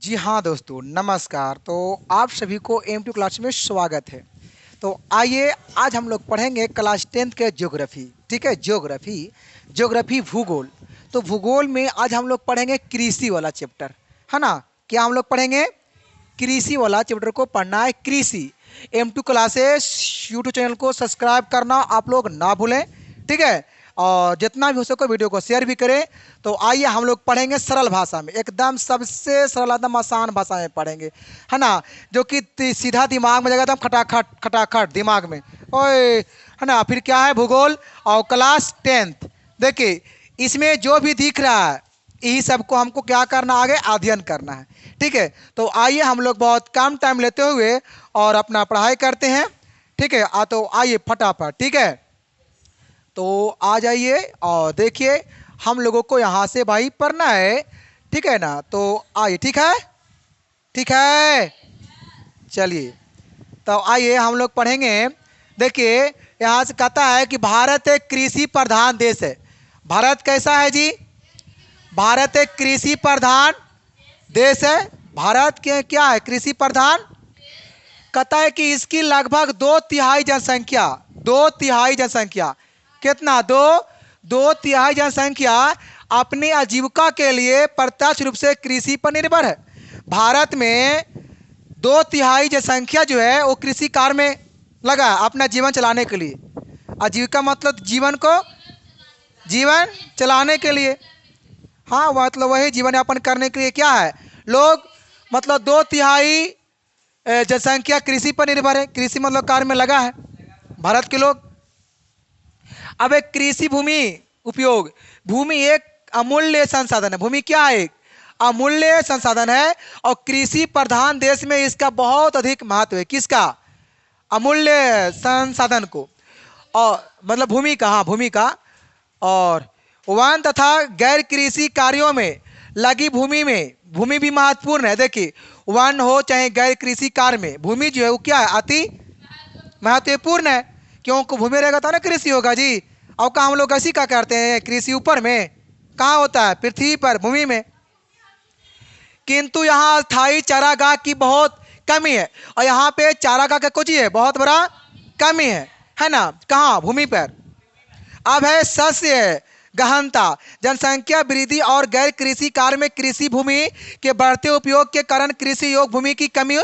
जी हाँ दोस्तों, नमस्कार। तो आप सभी को M2 क्लास में स्वागत है। तो आइए, आज हम लोग पढ़ेंगे क्लास 10th के ज्योग्राफी। ठीक है, ज्योग्राफी भूगोल। तो भूगोल में आज हम लोग पढ़ेंगे कृषि वाला चैप्टर, है ना। क्या हम लोग पढ़ेंगे? कृषि वाला चैप्टर को पढ़ना है, कृषि। M2 क्लासेस यूट्यूब चैनल को सब्सक्राइब करना आप लोग ना भूलें। ठीक है, और जितना भी हो सके वीडियो को शेयर भी करें। तो आइए हम लोग पढ़ेंगे सरल भाषा में, एकदम सबसे सरल एकदम आसान भाषा में पढ़ेंगे, है ना। जो कि सीधा दिमाग में जाएगा, एकदम खटाखट खटाखट दिमाग में। ओए, है ना। फिर क्या है? भूगोल और क्लास 10th। देखिए, इसमें जो भी दिख रहा है यही सबको हमको क्या करना, आगे अध्ययन करना है। ठीक है, तो आइए हम लोग बहुत कम टाइम लेते हुए और अपना पढ़ाई करते हैं। ठीक है, तो आइए फटाफट। ठीक है, तो आ जाइए और देखिए, हम लोगों को यहाँ से भाई पढ़ना है। ठीक है ना, तो आइए। ठीक है, ठीक है, चलिए। तो आइए हम लोग पढ़ेंगे। देखिए, यहाँ से कहता है कि भारत एक कृषि प्रधान देश है। भारत कैसा है जी? भारत एक कृषि प्रधान देश है। भारत के क्या है? कृषि प्रधान। कहता है कि इसकी लगभग दो तिहाई जनसंख्या कितना? दो तिहाई जनसंख्या अपनी आजीविका के लिए प्रत्यक्ष रूप से कृषि पर निर्भर है। भारत में दो तिहाई जनसंख्या जो है वो कृषि कार्य में लगा है अपना जीवन चलाने के लिए। आजीविका मतलब जीवन चलाने के लिए। हाँ, मतलब वही जीवन यापन करने के लिए क्या है, लोग मतलब दो तिहाई जनसंख्या कृषि पर निर्भर है, कृषि मतलब कार्य में लगा है भारत के लोग। अब एक कृषि भूमि उपयोग। भूमि एक अमूल्य संसाधन है। भूमि क्या है? एक अमूल्य संसाधन है, और कृषि प्रधान देश में इसका बहुत अधिक महत्व है। किसका? अमूल्य संसाधन को, और मतलब भूमि का। हाँ, भूमि का। और वन तथा गैर कृषि कार्यों में लगी भूमि भी महत्वपूर्ण है। देखिए, वन हो चाहे गैर कृषि कार्य में, भूमि जो है वो क्या है? अति महत्वपूर्ण है। क्योंकि भूमि रहेगा तो ना कृषि होगा जी। और का हम लोग ऐसी क्या करते हैं? कृषि ऊपर में कहाँ होता है? पृथ्वी पर, भूमि में। किंतु यहाँ स्थायी चारागाह की बहुत कमी है, और यहाँ पे चारागाह का कुछ ही है, बहुत बड़ा कमी है ना। कहाँ? भूमि पर। अब है सस्य गहनता। जनसंख्या वृद्धि और गैर कृषि कार्य में कृषि भूमि के बढ़ते उपयोग के कारण कृषि योग्य भूमि की कमी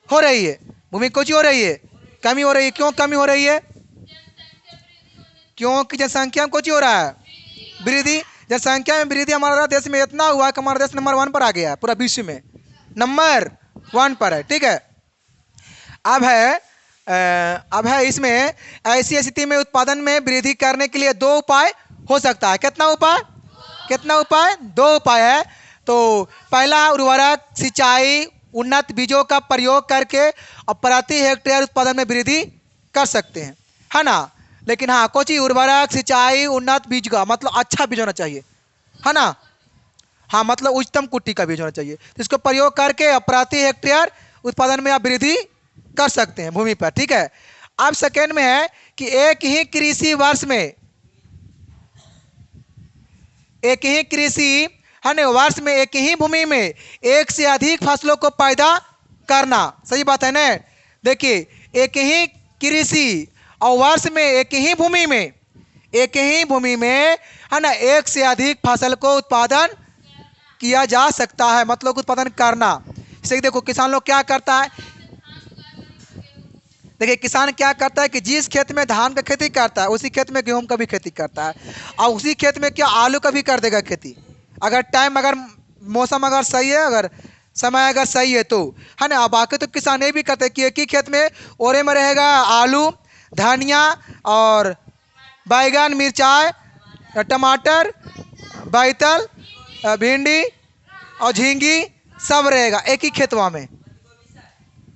हो रही है। भूमि कुछ हो रही है, कमी हो रही है। क्यों कमी हो रही है? क्योंकि जनसंख्या में कुछ हो रहा है, वृद्धि। जनसंख्या में वृद्धि हमारा देश में इतना हुआ कि हमारा देश नंबर 1 पर आ गया है, पूरा विश्व में नंबर 1 पर है। ठीक है, अब है इसमें ऐसी स्थिति में उत्पादन में वृद्धि करने के लिए दो उपाय हो सकता है। कितना उपाय? दो उपाय है। तो पहला, उर्वरक सिंचाई उन्नत बीजों का प्रयोग करके और प्रति हेक्टेयर उत्पादन में वृद्धि कर सकते हैं, है ना। लेकिन हाँ, कुछ उर्वरक सिंचाई उन्नत बीज का मतलब अच्छा बीज होना चाहिए, है ना। हाँ, मतलब उच्चतम कोटि का बीज होना चाहिए। तो इसको प्रयोग करके प्रति हेक्टेयर उत्पादन में आप वृद्धि कर सकते हैं भूमि पर। ठीक है, अब सेकेंड में है कि एक ही कृषि वर्ष में एक ही भूमि में एक से अधिक फसलों को पैदा करना। सही बात है ना। देखिए, एक ही कृषि और वर्ष में एक ही भूमि में है ना, एक से अधिक फसल को उत्पादन किया जा सकता है, मतलब उत्पादन करना। जैसे देखो, किसान लोग क्या करता है। देखिए, किसान क्या करता है कि जिस खेत में धान का खेती करता है उसी खेत में गेहूं का भी खेती करता है, और उसी खेत में क्या आलू का भी कर देगा खेती। अगर मौसम अगर सही है, अगर समय अगर सही है तो, है ना। बाकी तो किसान ये भी करते हैं कि एक ही खेत में ओरे में रहेगा आलू, धनिया और बैगन, मिर्चाई, टमाटर, बैतल, भिंडी और झींगी सब रहेगा एक ही खेतवा में।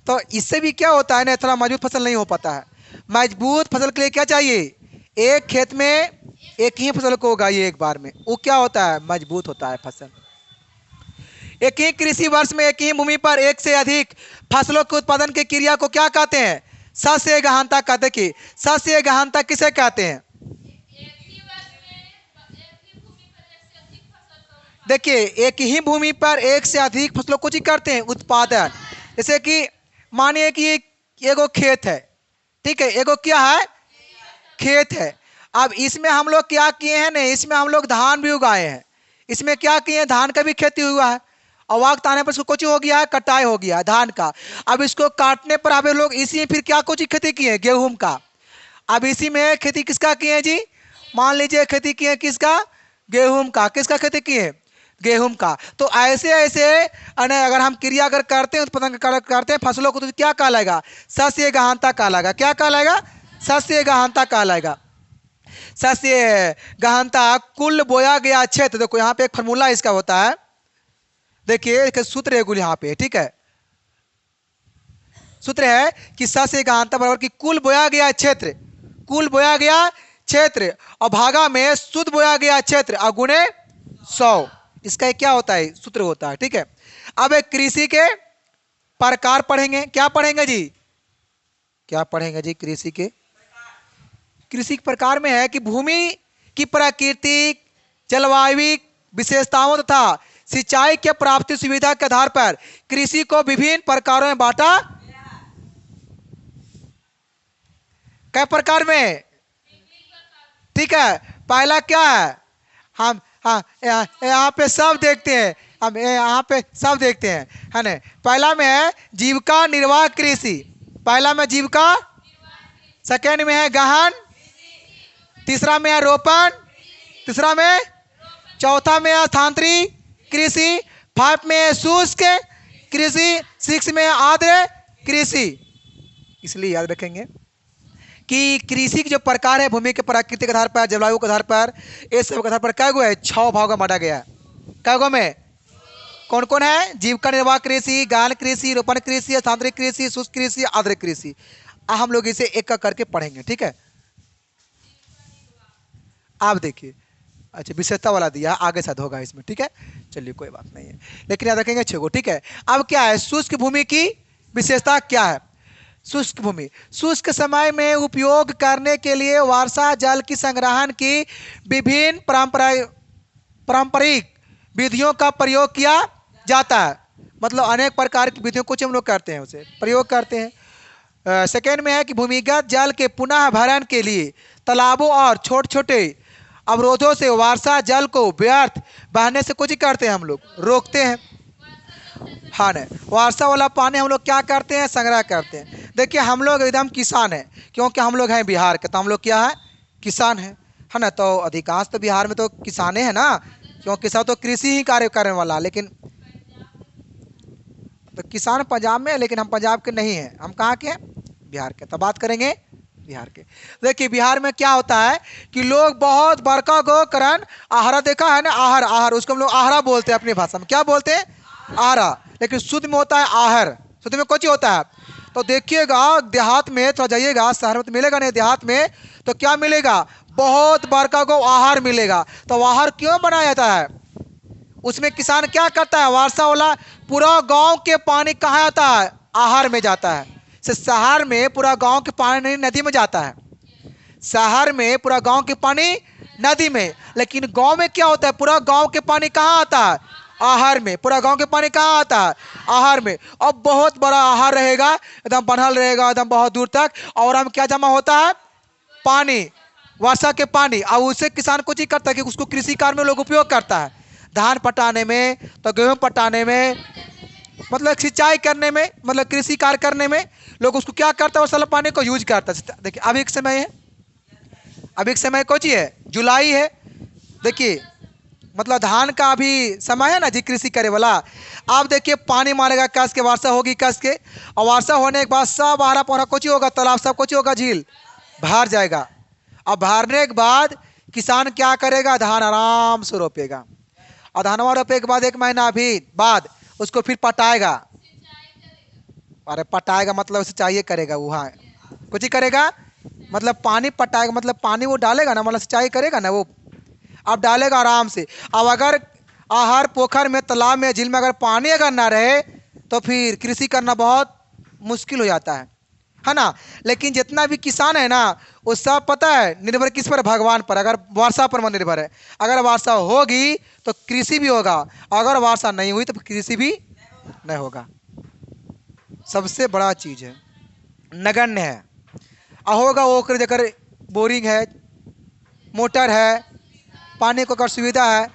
तो इससे भी क्या होता है ना, थोड़ा मजबूत फसल नहीं हो पाता है। मजबूत फसल के लिए क्या चाहिए? एक खेत में एक ही फसल को उगाइए एक बार में, वो क्या होता है? मजबूत होता है फसल। एक ही कृषि वर्ष में एक ही भूमि पर एक से अधिक फसलों के उत्पादन की क्रिया को क्या कहते हैं? सस्य गहनता कहते हैं। सस्य गहनता किसे कहते हैं? देखिए एक ही भूमि पर एक से अधिक फसलों को जी करते हैं उत्पादन। जैसे कि मानिए कि एगो खेत है, ठीक है, एगो क्या है, खेत है। अब इसमें हम लोग क्या किए हैं ना, इसमें हम लोग धान भी उगाए हैं। इसमें क्या किए हैं, धान का भी खेती हुआ है और वक्त आने पर इसको कुछ हो गया है, कटाई हो गया है धान का। अब इसको काटने पर अब लोग इसी में फिर क्या कुछ खेती किए हैं, गेहूं का। अब इसी में खेती किसका किए हैं जी, मान लीजिए खेती किए हैं किसका, गेहूं का। किसका खेती किए हैं, गेहूं का। तो ऐसे ऐसे अगर हम क्रिया अगर करते हैं, उत्पादन करते हैं फसलों को, तो क्या कहलाएगा, सस्य गहनता कहलाएगा। क्या कहलाएगा, सस्य गहनता कहलाएगा। सस्य गहनता कुल बोया गया क्षेत्र। देखो यहाँ पे एक फॉर्मूला इसका होता है, देखिए एक सूत्र है गुल यहाँ पे, ठीक है, सूत्र है कि सस्य गहनता बराबर कि कुल बोया गया क्षेत्र, कुल बोया गया क्षेत्र और भागा में शुद्ध बोया गया क्षेत्र और गुणे 100। इसका क्या होता है, सूत्र होता है, ठीक है। अब एक कृषि के प्रकार पढ़ेंगे। क्या पढ़ेंगे जी, क्या पढ़ेंगे जी, कृषि के प्रकार में है कि भूमि की प्राकृतिक जलवायु विशेषताओं तथा सिंचाई के प्राप्ति सुविधा के आधार पर कृषि को विभिन्न प्रकारों में बांटा। कई प्रकार में, ठीक है। पहला क्या है, हम यहाँ पे सब देखते हैं, हम यहाँ पे सब देखते हैं, है ना। पहला में है जीविका निर्वाह कृषि, पहला में जीविका, सेकेंड में है गहन, तीसरा में है रोपण, तीसरा में, चौथा में है स्थानांतरित कृषि, 5 में है शुष्क कृषि, 6 में है आर्द्र कृषि। इसलिए याद रखेंगे कि कृषि के जो प्रकार है भूमि के प्राकृतिक आधार पर, जलवायु के आधार पर, इस सब के आधार पर क्या गो है, 6 भाग में बांटा गया है। क्या गो में कौन कौन है, जीविका निर्वाह कृषि, गहन कृषि, रोपण कृषि, स्थानांतरित कृषि, शुष्क कृषि, आर्द्र कृषि। हम लोग इसे एक एक करके पढ़ेंगे, ठीक है। आप देखिए, अच्छा विशेषता वाला दिया, आगे शायद होगा इसमें, ठीक है, चलिए कोई बात नहीं है, लेकिन याद रखेंगे 6 गो, ठीक है। अब क्या है, शुष्क भूमि की विशेषता क्या है। शुष्क भूमि, शुष्क समय में उपयोग करने के लिए वर्षा जल की संग्रहण की विभिन्न पारंपरिक विधियों का प्रयोग किया जाता है। मतलब अनेक प्रकार की विधियों को हम लोग करते हैं, उसे प्रयोग करते हैं। सेकेंड में है कि भूमिगत जल के पुनः भरण के लिए तालाबों और छोटे छोटे अवरोधों से वर्षा जल को व्यर्थ बहने से कुछ करते हैं, हम लोग रोकते हैं। हाँ न, वर्षा वाला पानी हम लोग क्या करते हैं, संग्रह करते हैं। देखिए हम लोग एकदम किसान हैं, क्योंकि हम लोग हैं बिहार के, तो हम लोग क्या है, किसान हैं, है ना। तो अधिकांश तो बिहार में तो किसाने हैं ना, क्योंकि सब तो कृषि ही कार्य करने वाला। लेकिन तो किसान पंजाब में है, लेकिन हम पंजाब के नहीं हैं, हम कहाँ के हैं, बिहार के। तो बात करेंगे बिहार के। देखिए बिहार में क्या होता है कि लोग बहुत बड़का गो करण आहारा, देखा है ना, आहर, आहर, उसको हम लोग आहारा बोलते हैं अपनी भाषा में। क्या बोलते हैं, आहारा, लेकिन शुद्ध में होता है आहर। शुद्ध में कुछ होता है। तो देखिएगा देहात में, तो जाइएगा शहर में तो मिलेगा नहीं, देहात में तो क्या मिलेगा, बहुत बड़का गो आहार मिलेगा। तो आहार क्यों बनाया जाता है, उसमें किसान क्या करता है, वर्षा वाला पूरा गांव के पानी कहाँ आता है, आहार में जाता है। शहर में पूरा गांव के पानी नदी में जाता है, शहर में पूरा गांव के पानी नदी में, लेकिन गांव में क्या होता है, पूरा गांव के पानी कहाँ आता है, आहार में। पूरा गांव के पानी कहाँ आता है, आहार में। और बहुत बड़ा आहार रहेगा, एकदम बंधल रहेगा एकदम बहुत दूर तक, और हम क्या जमा होता है, पानी, वर्षा के पानी। और उससे किसान कुछ ही करता है कि उसको कृषि कार्य में लोग उपयोग करता है, धान पटाने में, तो गेहूं पटाने में, मतलब सिंचाई करने में, मतलब कृषि कार्य करने में लोग उसको क्या करता है, उस सारा पानी को यूज करता है। देखिए अभी एक समय है, अभी एक समय कौन सी है, जुलाई है। देखिए मतलब धान का अभी समय है ना जी, कृषि करे वाला। आप देखिए पानी मारेगा कस के, वर्षा होगी कस के, और वर्षा होने के बाद सब आरा पौरा कुछ होगा, तालाब सब कुछ होगा, झील भर जाएगा। अब भरने के बाद किसान क्या करेगा, धान आराम से रोपेगा, और धानवा रोपे के बाद 1 महीना भी बाद उसको फिर पटाएगा। अरे पटाएगा मतलब सिंचाई करेगा, वहाँ कुछ ही करेगा, मतलब पानी पटाएगा, मतलब पानी वो डालेगा ना, मतलब सिंचाई करेगा ना वो, अब डालेगा आराम से। अब अगर आहर, पोखर में, तालाब में, झील में अगर पानी अगर ना रहे तो फिर कृषि करना बहुत मुश्किल हो जाता है है ना। लेकिन जितना भी किसान है ना, वो सब पता है निर्भर किस पर, भगवान पर। अगर वर्षा पर निर्भर है, अगर वर्षा होगी तो कृषि भी होगा, अगर वर्षा नहीं हुई तो कृषि भी नहीं होगा। सबसे बड़ा चीज है, नगण्य है। होगा वो कर जगह बोरिंग है, मोटर है, पानी को अगर सुविधा है,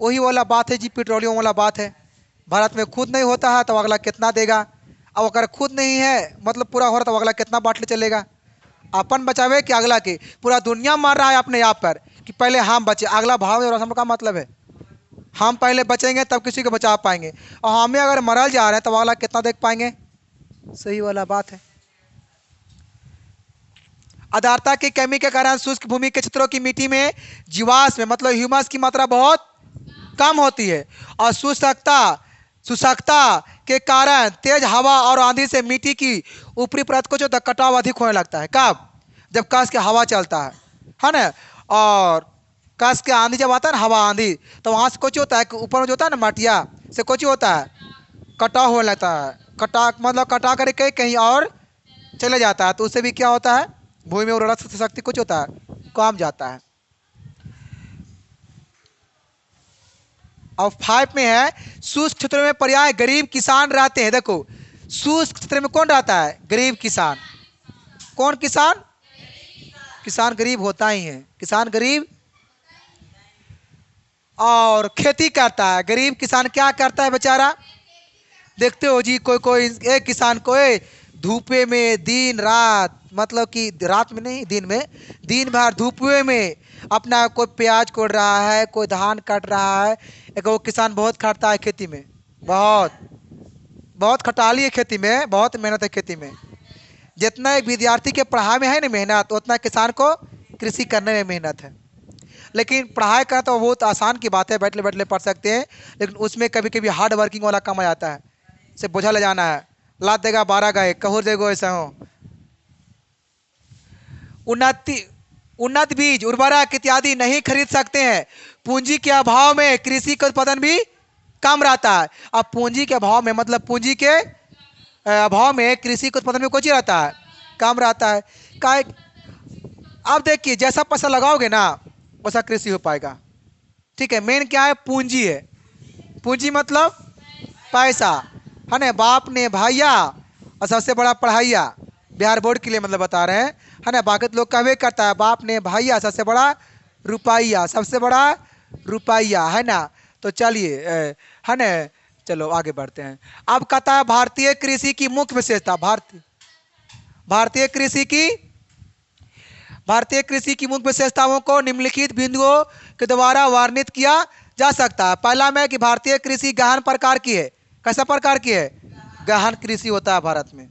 वही वाला बात है जी, पेट्रोलियम वाला बात है। भारत में खुद नहीं होता है तो अगला कितना देगा, अब अगर खुद नहीं है मतलब पूरा हो रहा तो अगला कितना बांट ले चलेगा। अपन बचावे कि अगला के, पूरा दुनिया मार रहा है अपने आप पर कि पहले हम बचे, अगला भाव और हम का मतलब है हम पहले बचेंगे तब किसी को बचा पाएंगे, और हमें अगर मरल जा रहे हैं तो अगला कितना देख पाएंगे। सही वाला बात है। आर्द्रता की कमी के कारण शुष्क भूमि के क्षेत्रों की मिट्टी में जीवाश्म मतलब ह्यूमस की मात्रा बहुत कम होती है, और शुष्कता के कारण तेज हवा और आंधी से मिट्टी की ऊपरी परत को जो कटाव अधिक होने लगता है। कब? जब कस के हवा चलता है ना, और कस के आंधी जब आता है ना, हवा आंधी, तो वहाँ से कुछ होता है कि ऊपर में जो होता है ना मटिया से कुछ होता है, कटाव होने लगता है। कटा मतलब कटा करके कहीं और चले जाता है, तो उससे भी क्या होता है, भूमि में उर्वरक शक्ति कुछ होता है, कम जाता है। और 5 में है, शुष्क क्षेत्रों में पर्याय गरीब किसान रहते हैं। देखो शुष्क क्षेत्र में कौन रहता है? गरीब किसान। कौन किसान? किसान गरीब होता ही है, किसान गरीब और खेती करता है। गरीब किसान क्या करता है बेचारा? देखते हो जी, कोई कोई एक किसान कोई धूपे में दिन रात, मतलब कि रात में नहीं दिन में, दिन भर धूपे में अपना कोई प्याज कोड़ रहा है, कोई धान काट रहा है। एक वो किसान बहुत खटता है खेती में, बहुत बहुत खटाली है खेती में, बहुत मेहनत है खेती में। जितना एक विद्यार्थी के पढ़ाई में है ना मेहनत, उतना किसान को कृषि करने में मेहनत है। लेकिन पढ़ाई का तो बहुत आसान की बात है, बैठले बैठले पढ़ सकते हैं, लेकिन उसमें कभी कभी हार्ड वर्किंग वाला काम आ जाता है। से बोझा ले जाना है, लाद देगा 12 गाय, कहूर देगो ऐसा हो। उन्नत बीज, उर्वरक इत्यादि नहीं खरीद सकते हैं। पूंजी के अभाव में कृषि का उत्पादन भी कम रहता है। अब पूंजी के अभाव में मतलब पूंजी के अभाव में कृषि के उत्पादन में कुछ ही रहता है, कम रहता है। काय अब देखिए, जैसा पैसा लगाओगे ना वैसा कृषि हो पाएगा। ठीक है, मेन क्या है? पूंजी है। पूंजी मतलब पैसा, है ना। बाप ने भैया और सबसे बड़ा पढ़ाइया, बिहार बोर्ड के लिए मतलब बता रहे हैं, है ना। बाकी लोग कहवे करता है बाप ने भैया सबसे बड़ा रुपया, सबसे बड़ा रुपया, है ना। तो चलिए, है ना, चलो आगे बढ़ते हैं। अब कहता है भारतीय कृषि की मुख्य विशेषता। भारतीय कृषि की मुख्य विशेषताओं को निम्नलिखित बिंदुओं के द्वारा वर्णित किया जा सकता है। पहला में कि भारतीय कृषि गहन प्रकार की है। कैसा प्रकार की है? गहन कृषि होता है भारत में,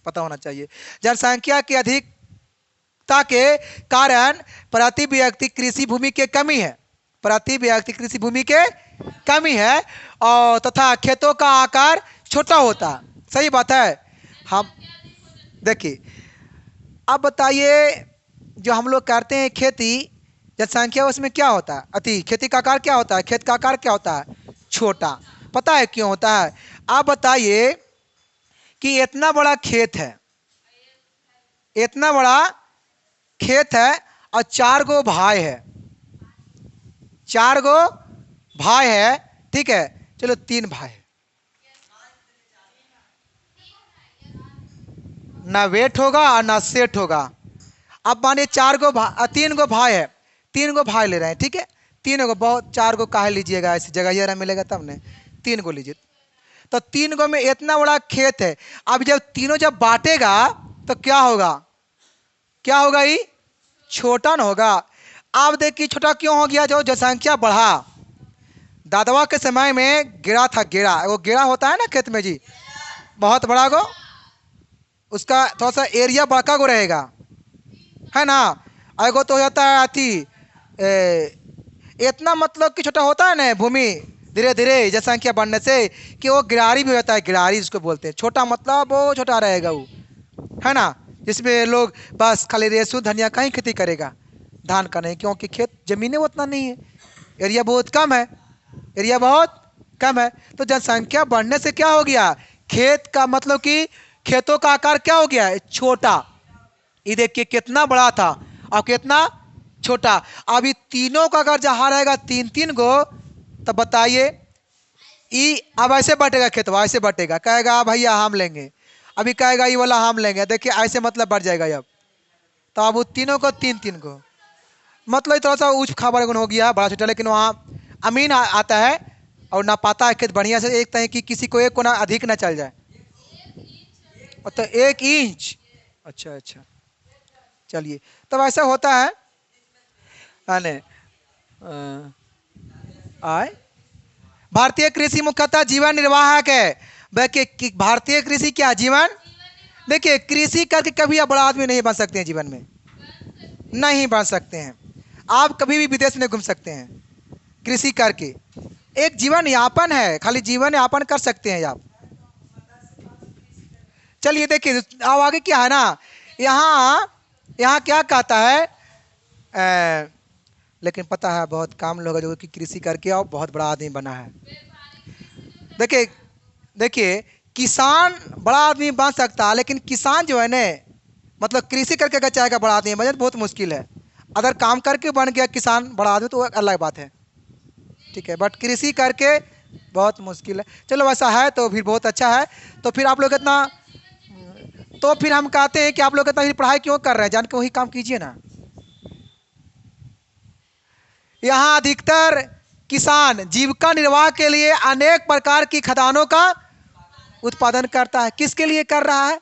पता होना चाहिए। जनसंख्या की अधिकता के कारण प्रति व्यक्ति कृषि भूमि की कमी है, प्रति व्यक्ति कृषि भूमि के कमी है, और तथा खेतों का आकार छोटा होता है। सही बात है। हम देखिए, अब बताइए, जो हम लोग करते हैं खेती, जनसंख्या उसमें क्या होता है? खेती का आकार क्या होता है? खेत का आकार क्या होता है? छोटा। पता है क्यों होता है? आप बताइए कि इतना बड़ा खेत है, इतना बड़ा खेत है, और 4 गो भाई है, 4 गो भाई है, ठीक है, चलो 3 भाई है, ना वेट होगा और ना सेट होगा। अब मानिए 3 गो भाई है, 3 गो भाई ले रहे हैं, ठीक है, 3 गो, बहुत 4 गो काहे लीजिएगा, ऐसी जगह ये मिलेगा तब ने, 3 गो लीजिए। तो 3 गो में इतना बड़ा खेत है। अब जब तीनों जब बांटेगा तो क्या होगा? क्या होगा? ही छोटा ना होगा। अब देखिए छोटा क्यों हो गया? जो जनसंख्या बढ़ा, दादवा के समय में गेड़ा था, गेड़ा, वो गेड़ा होता है ना खेत में जी, बहुत बड़ा गो, उसका थोड़ा सा एरिया बड़का गो रहेगा, है ना। एगो तो हो जाता है इतना मतलब कि छोटा होता है ना भूमि, धीरे धीरे जनसंख्या बढ़ने से कि वो गिरारी भी हो जाता है, गिरारी जिसको बोलते हैं। छोटा मतलब वो छोटा रहेगा वो, है ना, जिसमें लोग बस खाली रेसू धनिया का ही खेती करेगा, धान का नहीं, क्योंकि खेत जमीनें उतना नहीं है, एरिया बहुत कम है, एरिया बहुत कम है। तो जनसंख्या बढ़ने से क्या हो गया? खेत का मतलब कि खेतों का आकार क्या हो गया है, छोटा। ये देखिए कितना बड़ा था और कितना छोटा। अभी तीनों का अगर जहां रहेगा तीन तीन गो, तब बताइए ई अब ऐसे बटेगा, खेतवा ऐसे बटेगा, कहेगा भैया हम लेंगे, अभी कहेगा ये वाला हम लेंगे, देखिए ऐसे मतलब बढ़ जाएगा अब। तो अब वो तीनों को तीन तीन को, मतलब थोड़ा सा उच्च खाबर गुण हो गया बड़ा छोटा, लेकिन वहाँ अमीन आता है और ना पाता है खेत बढ़िया से, एक तरह कि किसी को एक को ना अधिक ना चल जाए। तो 1 इंच, अच्छा अच्छा, चलिए तब ऐसा होता है आने आए। भारतीय कृषि मुख्यतः जीवन निर्वाहक है। देखिए भारतीय कृषि क्या जीवन, देखिए कृषि करके कभी आप बड़ा आदमी नहीं बन सकते हैं, जीवन में नहीं बन सकते हैं। आप कभी भी विदेश में घूम सकते हैं कृषि करके, एक जीवन यापन है, खाली जीवन यापन कर सकते हैं आप। चलिए देखिए अब आगे क्या है ना, यहाँ यहाँ क्या कहता है लेकिन पता है बहुत कम लोग जो कि कृषि करके और बहुत बड़ा आदमी बना है। देखिए देखिए किसान बड़ा आदमी बन सकता है, लेकिन किसान जो है ना, मतलब कृषि करके अगर चाहेगा बड़ा आदमी बन जाए तो बहुत मुश्किल है। अगर काम करके बन गया किसान बड़ा आदमी तो वो अलग बात है, ठीक है, बट कृषि करके बहुत मुश्किल है। चलो वैसा है तो फिर बहुत अच्छा है। तो फिर आप लोग इतना, तो फिर हम कहते हैं कि आप लोग इतना पढ़ाई क्यों कर रहे हैं, जान के वही काम कीजिए ना। यहाँ अधिकतर किसान जीविका निर्वाह के लिए अनेक प्रकार की खदानों का उत्पादन करता है। किसके लिए कर रहा है,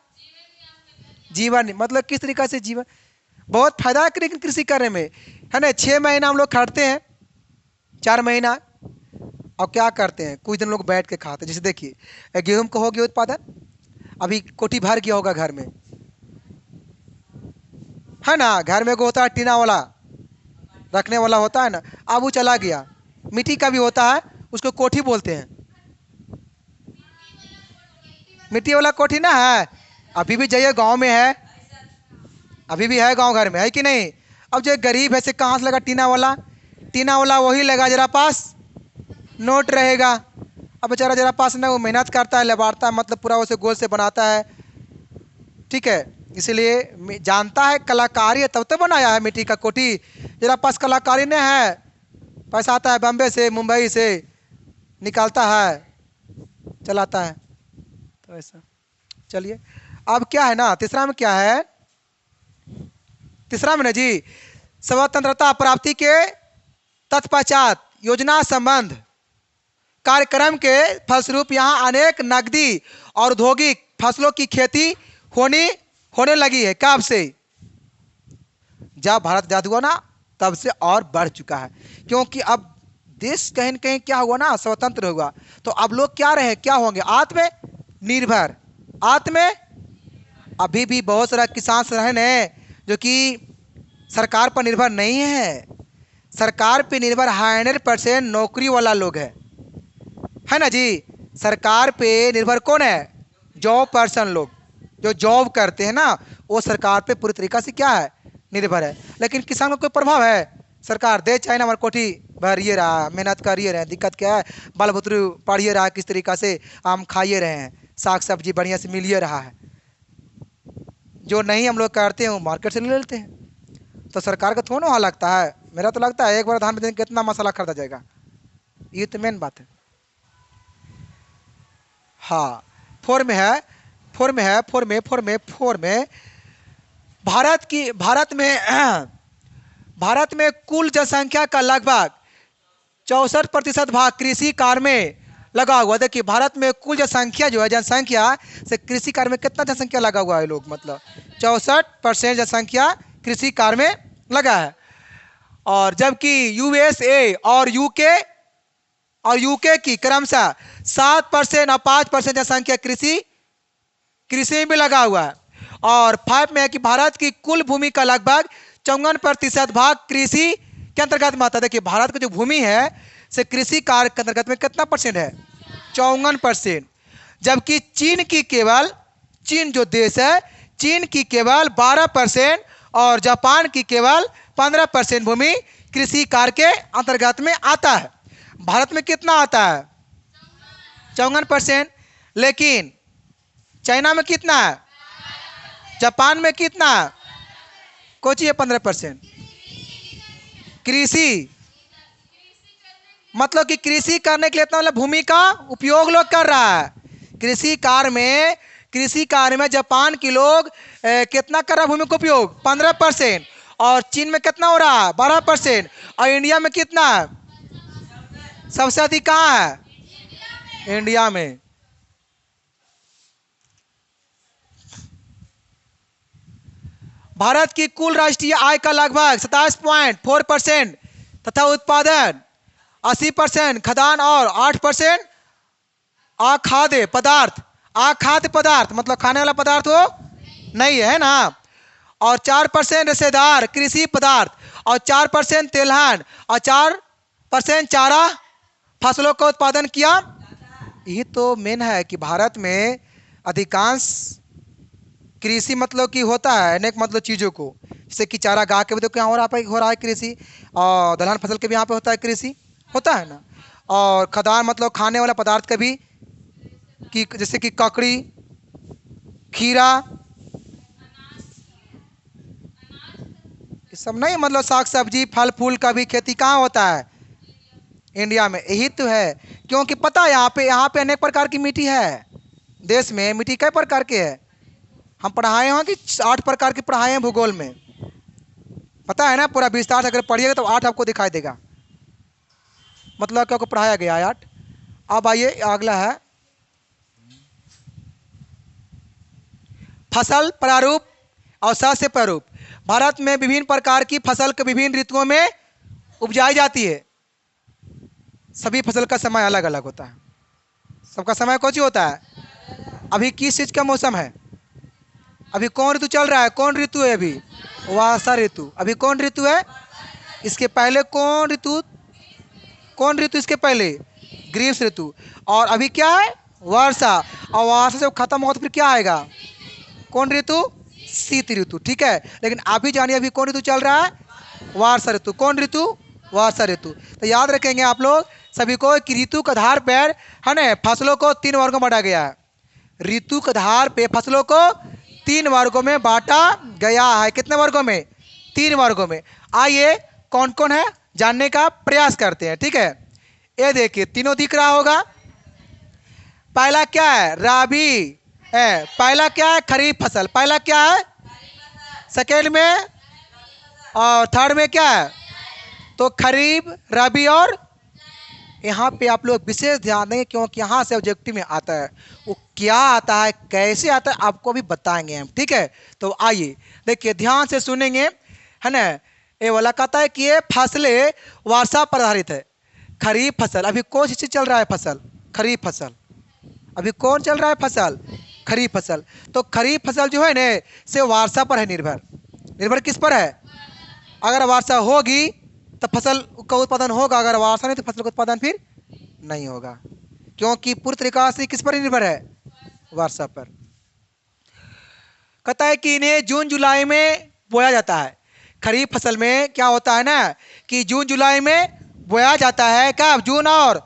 जीवन, मतलब किस तरीका से जीवन, बहुत फायदा है कृषि करने में, है ना। 6 महीना हम लोग खटते हैं, 4 महीना, और क्या करते हैं कुछ दिन लोग बैठ के खाते हैं। जैसे देखिए गेहूं का हो गया उत्पादन, अभी कोठी भर गया होगा घर में, है ना, घर में को होता है टीना वाला रखने वाला होता है ना, अब वो चला गया। मिट्टी का भी होता है, उसको कोठी बोलते हैं, मिट्टी वाला कोठी ना है, अभी भी जाइए गांव में है, अभी भी है गांव घर में, है कि नहीं। अब जो गरीब है से कहाँ से लगा टीना वाला, टीना वाला वही लगा जरा पास नोट रहेगा। अब बेचारा जरा पास ना वो मेहनत करता है, लबाड़ता है, मतलब पूरा उसे गोल से बनाता है, ठीक है, इसलिए जानता है कलाकारी है तब तो बनाया है मिट्टी का कोठी। जरा पास कलाकारी नहीं है, पैसा आता है बम्बे से मुंबई से निकालता है चलाता है, तो ऐसा। चलिए अब क्या है ना, तीसरा में क्या है, तीसरा में ना जी, स्वतंत्रता प्राप्ति के तत्पश्चात योजना संबंध कार्यक्रम के फलस्वरूप यहाँ अनेक नकदी और औद्योगिक फसलों की खेती होने लगी है। कब से, जब भारत आजाद हुआ ना तब से और बढ़ चुका है, क्योंकि अब देश कहीं न कहीं क्या हुआ ना, स्वतंत्र हुआ, तो अब लोग क्या रहे, क्या होंगे, आत्मनिर्भर। अभी भी बहुत सारा किसान हैं जो कि सरकार पर निर्भर नहीं है, सरकार पे निर्भर 100% नौकरी वाला लोग है ना जी। सरकार पे निर्भर कौन है, जॉब पर्सन लोग जो जॉब करते हैं ना, वो सरकार पे पूरी तरीका से क्या है, निर्भर है। लेकिन किसान को कोई प्रभाव है, सरकार दे चाहे ना, हमारे कोठी भरिए रहा, मेहनत करिए रहे, दिक्कत क्या है, बाल बतरू पढ़िए रहा, किस तरीका से आम खाइए रहे हैं, साग सब्जी बढ़िया से मिलिए रहा है। जो नहीं हम लोग करते हैं वो मार्केट से ले लेते हैं, तो सरकार का थोड़ा वहाँ लगता है। मेरा तो लगता है एक बार धान में कितना मसाला खरीदा जाएगा, ये तो मेन बात है। हाँ, फोर में है, भारत में कुल जनसंख्या का लगभग 64% भाग कृषि कार्य में लगा हुआ। देखिए भारत में कुल जनसंख्या जो है, जनसंख्या से कृषि कार्य में कितना जनसंख्या लगा हुआ है लोग, मतलब 64% जनसंख्या कृषि कार्य में लगा है। और जबकि यूएसए और यूके की क्रमशः 7% और 5% जनसंख्या कृषि में लगा हुआ है। और 5 में है कि भारत की कुल भूमि का लगभग 54% भाग कृषि के अंतर्गत में आता है। देखिए भारत की जो भूमि है से कृषि कार्य के अंतर्गत में कितना परसेंट है, 54%। जबकि चीन जो देश है, चीन की केवल 12% और जापान की केवल 15% भूमि कृषि कार्य के अंतर्गत में आता है। भारत में कितना आता है, 54%। लेकिन चाइना में कितना है? जापान में कितना है? कोची है 15%। कृषि मतलब कि कृषि करने के लिए इतना मतलब भूमि का उपयोग लोग कर रहा है। कृषि कार्य में जापान के लोग कितना कर रहा है भूमि का उपयोग? 15%। और चीन में कितना हो रहा है? 12%। और इंडिया में कितना है? सबसे अधिक कहाँ है? इंडिया में। भारत की कुल राष्ट्रीय आय का लगभग 27.4% तथा उत्पादन 80% खाद्यान्न और 8% अखाद्य पदार्थ। अखाद्य पदार्थ मतलब खाने वाला पदार्थ हो नहीं है ना। और 4% रेशेदार कृषि पदार्थ और 4% तेलहन और 4% चारा फसलों का उत्पादन किया। यही तो मेन है कि भारत में अधिकांश कृषि मतलब कि होता है अनेक मतलब चीज़ों को, जैसे कि चारा गाह के भी देखो यहाँ हो रहा है कृषि, और दलहन फसल के भी यहाँ पे होता है कृषि, होता है ना। और खाद्यान्न मतलब खाने वाला पदार्थ का भी, कि जैसे कि ककड़ी, खीरा, ये सब नहीं, मतलब साग सब्जी फल फूल का भी खेती कहाँ होता है? इंडिया में। यही तो है, क्योंकि पता है यहाँ पे अनेक प्रकार की मिट्टी है। देश में मिट्टी कई प्रकार के है? हम पढ़ाए हैं कि 8 प्रकार की पढ़ाए हैं भूगोल में, पता है ना। पूरा विस्तार से अगर पढ़िएगा तो 8 आपको दिखाई देगा, मतलब क्या को पढ़ाया गया है 8। अब आइए अगला है फसल प्रारूप और सस्य प्रारूप। भारत में विभिन्न प्रकार की फसल के विभिन्न ऋतुओं में उपजाई जाती है। सभी फसल का समय अलग अलग होता है, सबका समय कौन सी होता है? अभी किस चीज़ का मौसम है? अभी कौन ऋतु चल रहा है? कौन ऋतु है अभी? वर्षा ऋतु। अभी कौन ऋतु है? इसके पहले कौन ऋतु? कौन ऋतु इसके पहले? ग्रीष्म ऋतु। और अभी क्या है? वर्षा। और वर्षा जब खत्म हो तो फिर क्या आएगा? कौन ऋतु? शीत ऋतु। ठीक है, लेकिन अभी जानिए अभी कौन ऋतु चल रहा है? वर्षा ऋतु। कौन ऋतु? वर्षा ऋतु। तो याद रखेंगे आप लोग सभी को कि ऋतु के आधार पर है ना फसलों को 3 वर्गों में बांटा गया है। ऋतु के आधार पे फसलों को 3 वर्गों में बांटा गया है। कितने वर्गों में? 3 वर्गों में। आइए कौन कौन है जानने का प्रयास करते हैं। ठीक है, ये देखिए तीनों दिख रहा होगा। पहला क्या है? रबी है। पहला क्या है? खरीफ फसल। पहला क्या है? सेकेंड में और थर्ड में क्या है? तो खरीफ, रबी और यहाँ पे आप लोग विशेष ध्यान देंगे क्योंकि यहाँ से ऑब्जेक्टिव में आता है। वो क्या आता है, कैसे आता है, आपको भी बताएंगे हम। ठीक है, तो आइए देखिए ध्यान से सुनेंगे, है ना। ये वाला कहता है कि ये फसलें वर्षा पर आधारित है। खरीफ फसल, अभी कौन सी चीज चल रहा है? फसल, खरीफ फसल। अभी कौन चल रहा है? फसल, खरीफ फसल। तो खरीफ फसल जो है ना से वर्षा पर है निर्भर। निर्भर किस पर है? अगर वर्षा होगी तो फसल का उत्पादन होगा, अगर वर्षा नहीं तो फसल का उत्पादन फिर नहीं होगा, क्योंकि पूरी तरीका से किस पर निर्भर है? वर्षा पर। कहता है कि इन्हें जून जुलाई में बोया जाता है। खरीफ फसल में क्या होता है ना कि जून जुलाई में बोया जाता है। क्या? जून और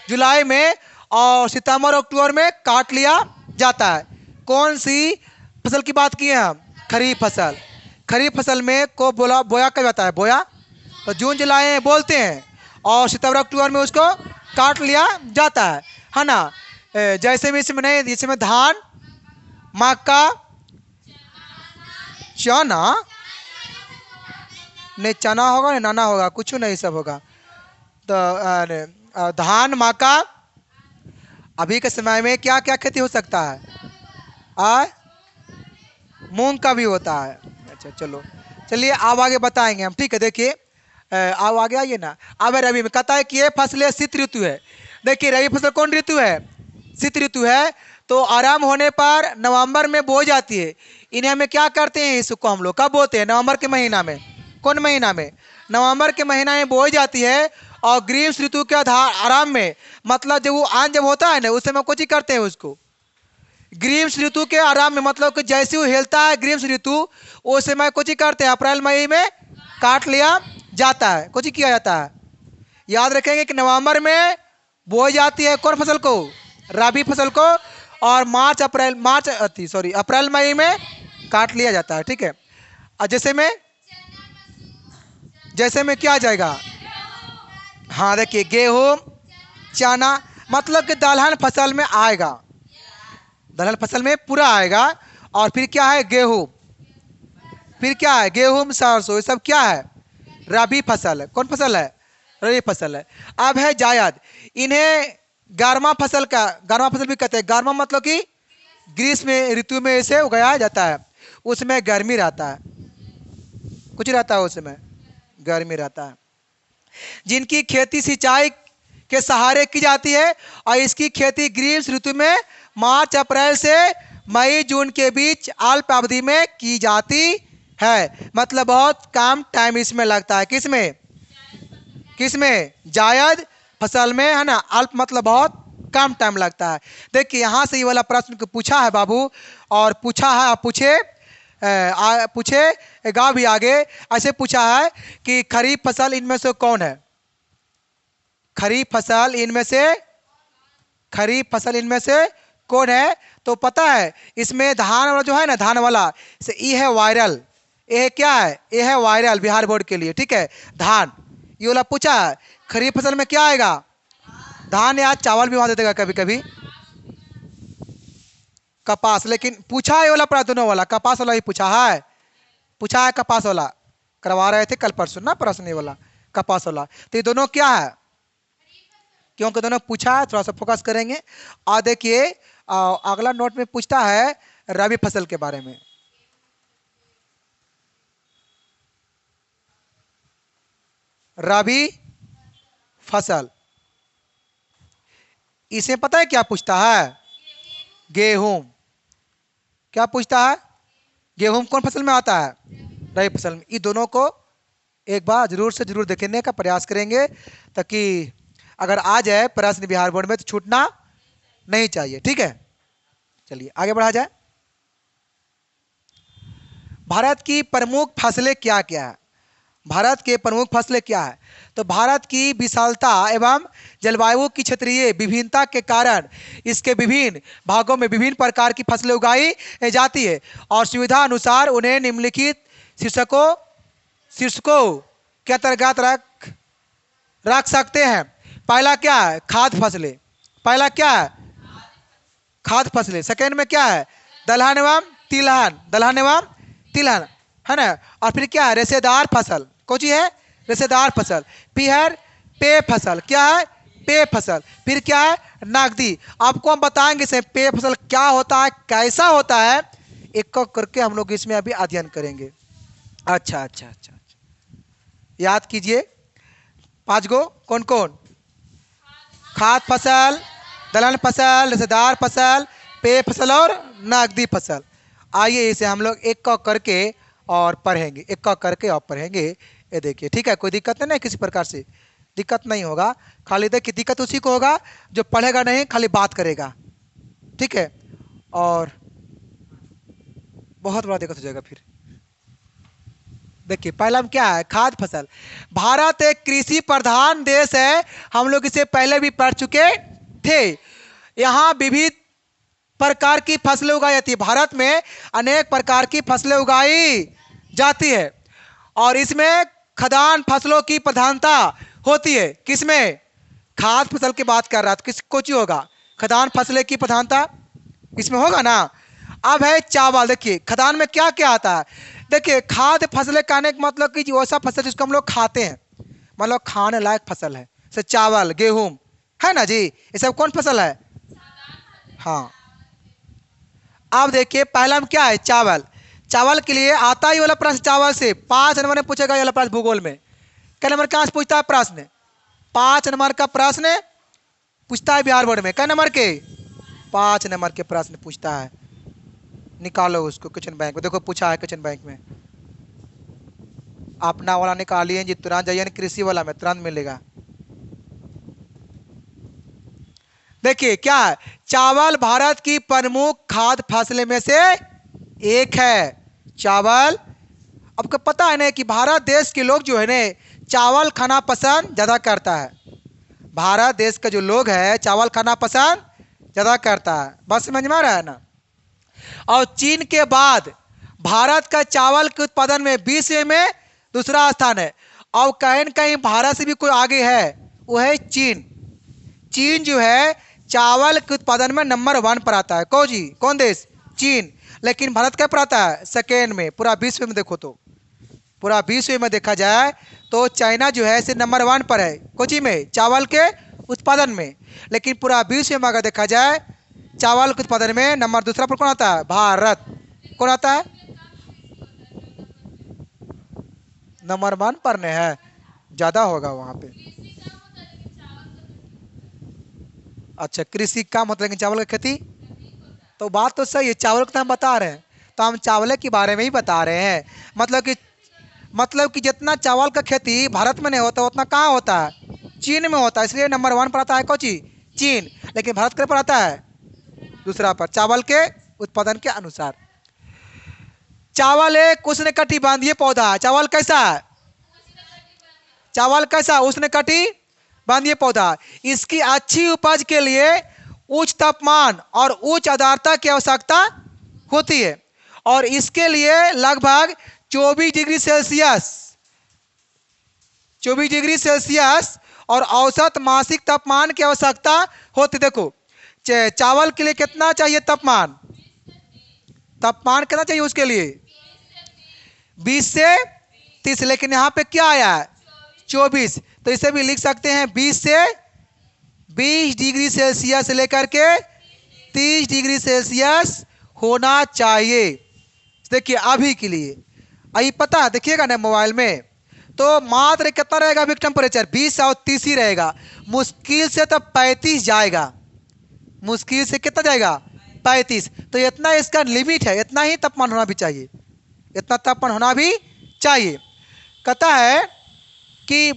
जुलाई में, और सितंबर अक्टूबर में काट लिया जाता है। कौन सी फसल की बात की है हम? खरीफ फसल। खरीफ फसल में को बोया कब जाता है? बोया तो जून जुलाई में बोलते हैं, और सितंबर अक्टूबर में उसको काट लिया जाता है ना। जैसे में इसमें नहीं, इसमें धान, मक्का, चना नहीं, चना होगा नहीं, नाना होगा, कुछ नहीं, सब होगा। तो धान, मक्का। अभी के समय में क्या क्या खेती हो सकता है? मूंग का भी होता है। अच्छा चलो, चलिए अब आगे बताएंगे हम। ठीक है, देखिए अब आगे आइए ना। अब रबी में कहता है कि ये फसलें शीत ऋतु है। देखिए रबी फसल कौन ऋतु है? शीत ऋतु है। तो आराम होने पर नवंबर में बोई जाती है। इन्हें हमें क्या करते हैं? इसको हम लोग कब बोते हैं? नवंबर के महीना में। कौन महीना में? नवंबर के महीना में बोई जाती है। और ग्रीष्म ऋतु के आराम में, मतलब जब वो आन जब होता है ना उस समय कुछ ही करते हैं उसको। ग्रीष्म ऋतु के आराम में मतलब कि जैसे वो हिलता है ग्रीष्म ऋतु, उस समय कुछ ही करते हैं, अप्रैल मई में काट लिया जाता है, कुछ ही किया जाता है। याद रखेंगे कि नवंबर में बोई जाती है कौन फसल को? रबी फसल को। और अप्रैल मई में काट लिया जाता है, ठीक है। और जैसे में क्या आ जाएगा, हाँ देखिए गेहूं चना, मतलब कि दलहन फसल में आएगा, दलहन फसल में पूरा आएगा। और फिर क्या है गेहूं, फिर क्या है गेहूं सरसों, ये सब क्या है रबी फसल है। कौन फसल है, रबी फसल है। अब है जायद, इन्हें गर्मा फसल भी कहते हैं। गर्मा मतलब कि ग्रीष्म ऋतु में इसे उगाया जाता है, उसमें गर्मी रहता है, कुछ रहता है उसमें गर्मी रहता है। जिनकी खेती सिंचाई के सहारे की जाती है और इसकी खेती ग्रीष्म ऋतु में मार्च अप्रैल से मई जून के बीच अल्प अवधि में की जाती है। मतलब बहुत कम टाइम इसमें लगता है, किसमें जायद फसल में, है ना। अल्प मतलब बहुत कम टाइम लगता है। देखिए यहाँ से ये वाला प्रश्न पूछा है बाबू, और पूछा है, पूछेगा भी आगे। ऐसे पूछा है कि खरीफ फसल इनमें से कौन है, खरीफ फसल इनमें से कौन है। तो पता है इसमें धान वाला जो है ना, धान वाला से ई है वायरल, ये क्या है, ये है वायरल बिहार बोर्ड के लिए, ठीक है। धान ये वाला पूछा है। खरीफ फसल में क्या आएगा, धान या चावल भी वहां देगा कभी कभी, कपास। लेकिन पूछा है ये वाला प्रश्न, दोनों वाला कपास वाला ही पूछा है, कपास वाला करवा रहे थे कल परसों ना प्रश्न, ये वाला कपास वाला। तो ये दोनों क्या है, क्योंकि दोनों पूछा है, थोड़ा सा फोकस करेंगे। और देखिए अगला नोट में पूछता है रबी फसल के बारे में। रबी फसल, इसे पता है क्या पूछता है, गेहूं। क्या पूछता है, गेहूं कौन फसल में आता है, रबी फसल में। इन दोनों को एक बार जरूर से जरूर देखने का प्रयास करेंगे, ताकि अगर आ जाए प्रश्न बिहार बोर्ड में तो छूटना नहीं चाहिए, ठीक है। चलिए आगे बढ़ा जाए। भारत की प्रमुख फसलें क्या क्या है, भारत के प्रमुख फसलें क्या है। तो भारत की विशालता एवं जलवायु की क्षेत्रीय विभिन्नता के कारण इसके विभिन्न भागों में विभिन्न प्रकार की फसलें उगाई जाती है, और सुविधा अनुसार उन्हें निम्नलिखित शीर्षकों के अंतर्गत रख सकते हैं। पहला क्या है, खाद्य फसलें। पहला क्या है, खाद्य फसलें। सेकेंड में क्या है, दलहन एवं तिलहन, है ना। और फिर क्या है, रेशेदार फसल। कौन सी है, रेशेदार फसल। फिर है पेय फसल, क्या है, पेय फसल। फिर क्या है, नकदी। आपको हम बताएंगे इसे पेय फसल क्या होता है, कैसा होता है, एक करके हम लोग इसमें अभी अध्ययन करेंगे। अच्छा, याद कीजिए 5 गो कौन कौन, खाद्य फसल, दलहन फसल, रेशेदार फसल, पेय फसल और नकदी फसल। आइए इसे हम लोग एक करके और पढ़ेंगे, ये देखिए, ठीक है। कोई दिक्कत नहीं, किसी प्रकार से दिक्कत नहीं होगा। खाली देखिए दिक्कत उसी को होगा जो पढ़ेगा नहीं, खाली बात करेगा, ठीक है। और बहुत बड़ा दिक्कत हो जाएगा फिर। देखिए पहला क्या है, खाद्य फसल। भारत एक कृषि प्रधान देश है, हम लोग इसे पहले भी पढ़ चुके थे। यहाँ विविध प्रकार की फसलें उगाई जाती है, भारत में अनेक प्रकार की फसलें उगाई जाती है, और इसमें खदान फसलों की प्रधानता होती है। किसमें, खाद्य फसल की बात कर रहा था, किस कोची होगा, खदान फसलें की प्रधानता इसमें होगा ना। अब है चावल। देखिए खदान में क्या क्या आता है, देखिए खाद्य फसलें कहने का मतलब कि वैसा फसल जिसको हम लोग खाते हैं, मतलब खाने लायक फसल है, जैसे चावल गेहूं, है ना जी, ये सब कौन फसल है, हाँ। अब देखिए पहला में क्या है, चावल। चावल के लिए आता ही वाला प्रश्न चावल से 5 नंबर में पूछेगा ये वाला प्रश्न भूगोल में। क्या नंबर कहाँ से पूछता है प्रश्न, 5 नंबर का प्रश्न पूछता है बिहार बोर्ड में। क्या नंबर के, 5 नंबर के प्रश्न पूछता है। निकालो उसको क्वेश्चन बैंक में, देखो पूछा है क्वेश्चन बैंक में। अपना वाला निकालिए जी, तुरंत जाइए कृषि वाला में, तुरंत मिलेगा। देखिए क्या है, चावल भारत की प्रमुख खाद्य फसलें में से एक है, चावल। आपको पता है ना कि भारत देश के लोग जो है ना चावल खाना पसंद ज़्यादा करता है। भारत देश का जो लोग है चावल खाना पसंद ज़्यादा करता है। बस समझ में आ रहा है ना। और चीन के बाद भारत का चावल के उत्पादन में विश्व में दूसरा स्थान है। और कहीं न कहीं भारत से भी कोई आगे है, वो है चीन। चीन जो है चावल के उत्पादन में नंबर 1 पर आता है। कौन जी, कौन देश? चीन। लेकिन भारत क्या पर आता है? सेकेंड में। पूरा विश्व में देखो तो, पूरा विश्व में देखा जाए तो चाइना जो है सिर्फ नंबर 1 पर है। कोची में? चावल के उत्पादन में। लेकिन पूरा विश्व में अगर देखा जाए चावल के उत्पादन में नंबर दूसरा पर कौन आता है? भारत। कौन आता है? नंबर 1 पर नहीं है, ज्यादा होगा वहां पे। अच्छा, कृषि काम होता है लेकिन चावल की खेती, तो बात तो सही है। चावल को तो हम बता रहे हैं, तो हम चावल के बारे में ही बता रहे हैं। मतलब कि जितना चावल का खेती भारत में नहीं होता उतना कहाँ होता है? चीन में होता है। इसलिए नंबर 1 पर आता है कौन ची? चीन। लेकिन भारत के पर आता है दूसरा पर, चावल के उत्पादन के अनुसार। चावल एक उष्णकटिबंधीय पौधा है। चावल कैसा है? चावल कैसा? उष्णकटिबंधीय पौधा। इसकी अच्छी उपज के लिए उच्च तापमान और उच्च आर्द्रता की आवश्यकता होती है। और इसके लिए लगभग 24 डिग्री सेल्सियस 24 डिग्री सेल्सियस और औसत मासिक तापमान की आवश्यकता होती। देखो चावल के लिए कितना चाहिए तापमान? तापमान कितना चाहिए उसके लिए? 20 से 30। लेकिन यहाँ पे क्या आया है? 24। तो इसे भी लिख सकते हैं 20 से 20 डिग्री सेल्सियस से लेकर के 30 डिग्री सेल्सियस होना चाहिए। देखिए अभी के लिए, अभी पता है, देखिएगा ना मोबाइल में, तो मात्र कितना रहेगा अभी टेम्परेचर? 20 और 30 ही रहेगा। मुश्किल से तो 35 जाएगा। मुश्किल से कितना जाएगा? 35। तो इतना इसका लिमिट है, इतना ही तापमान होना भी चाहिए, इतना तापमान होना भी चाहिए। कहता है कि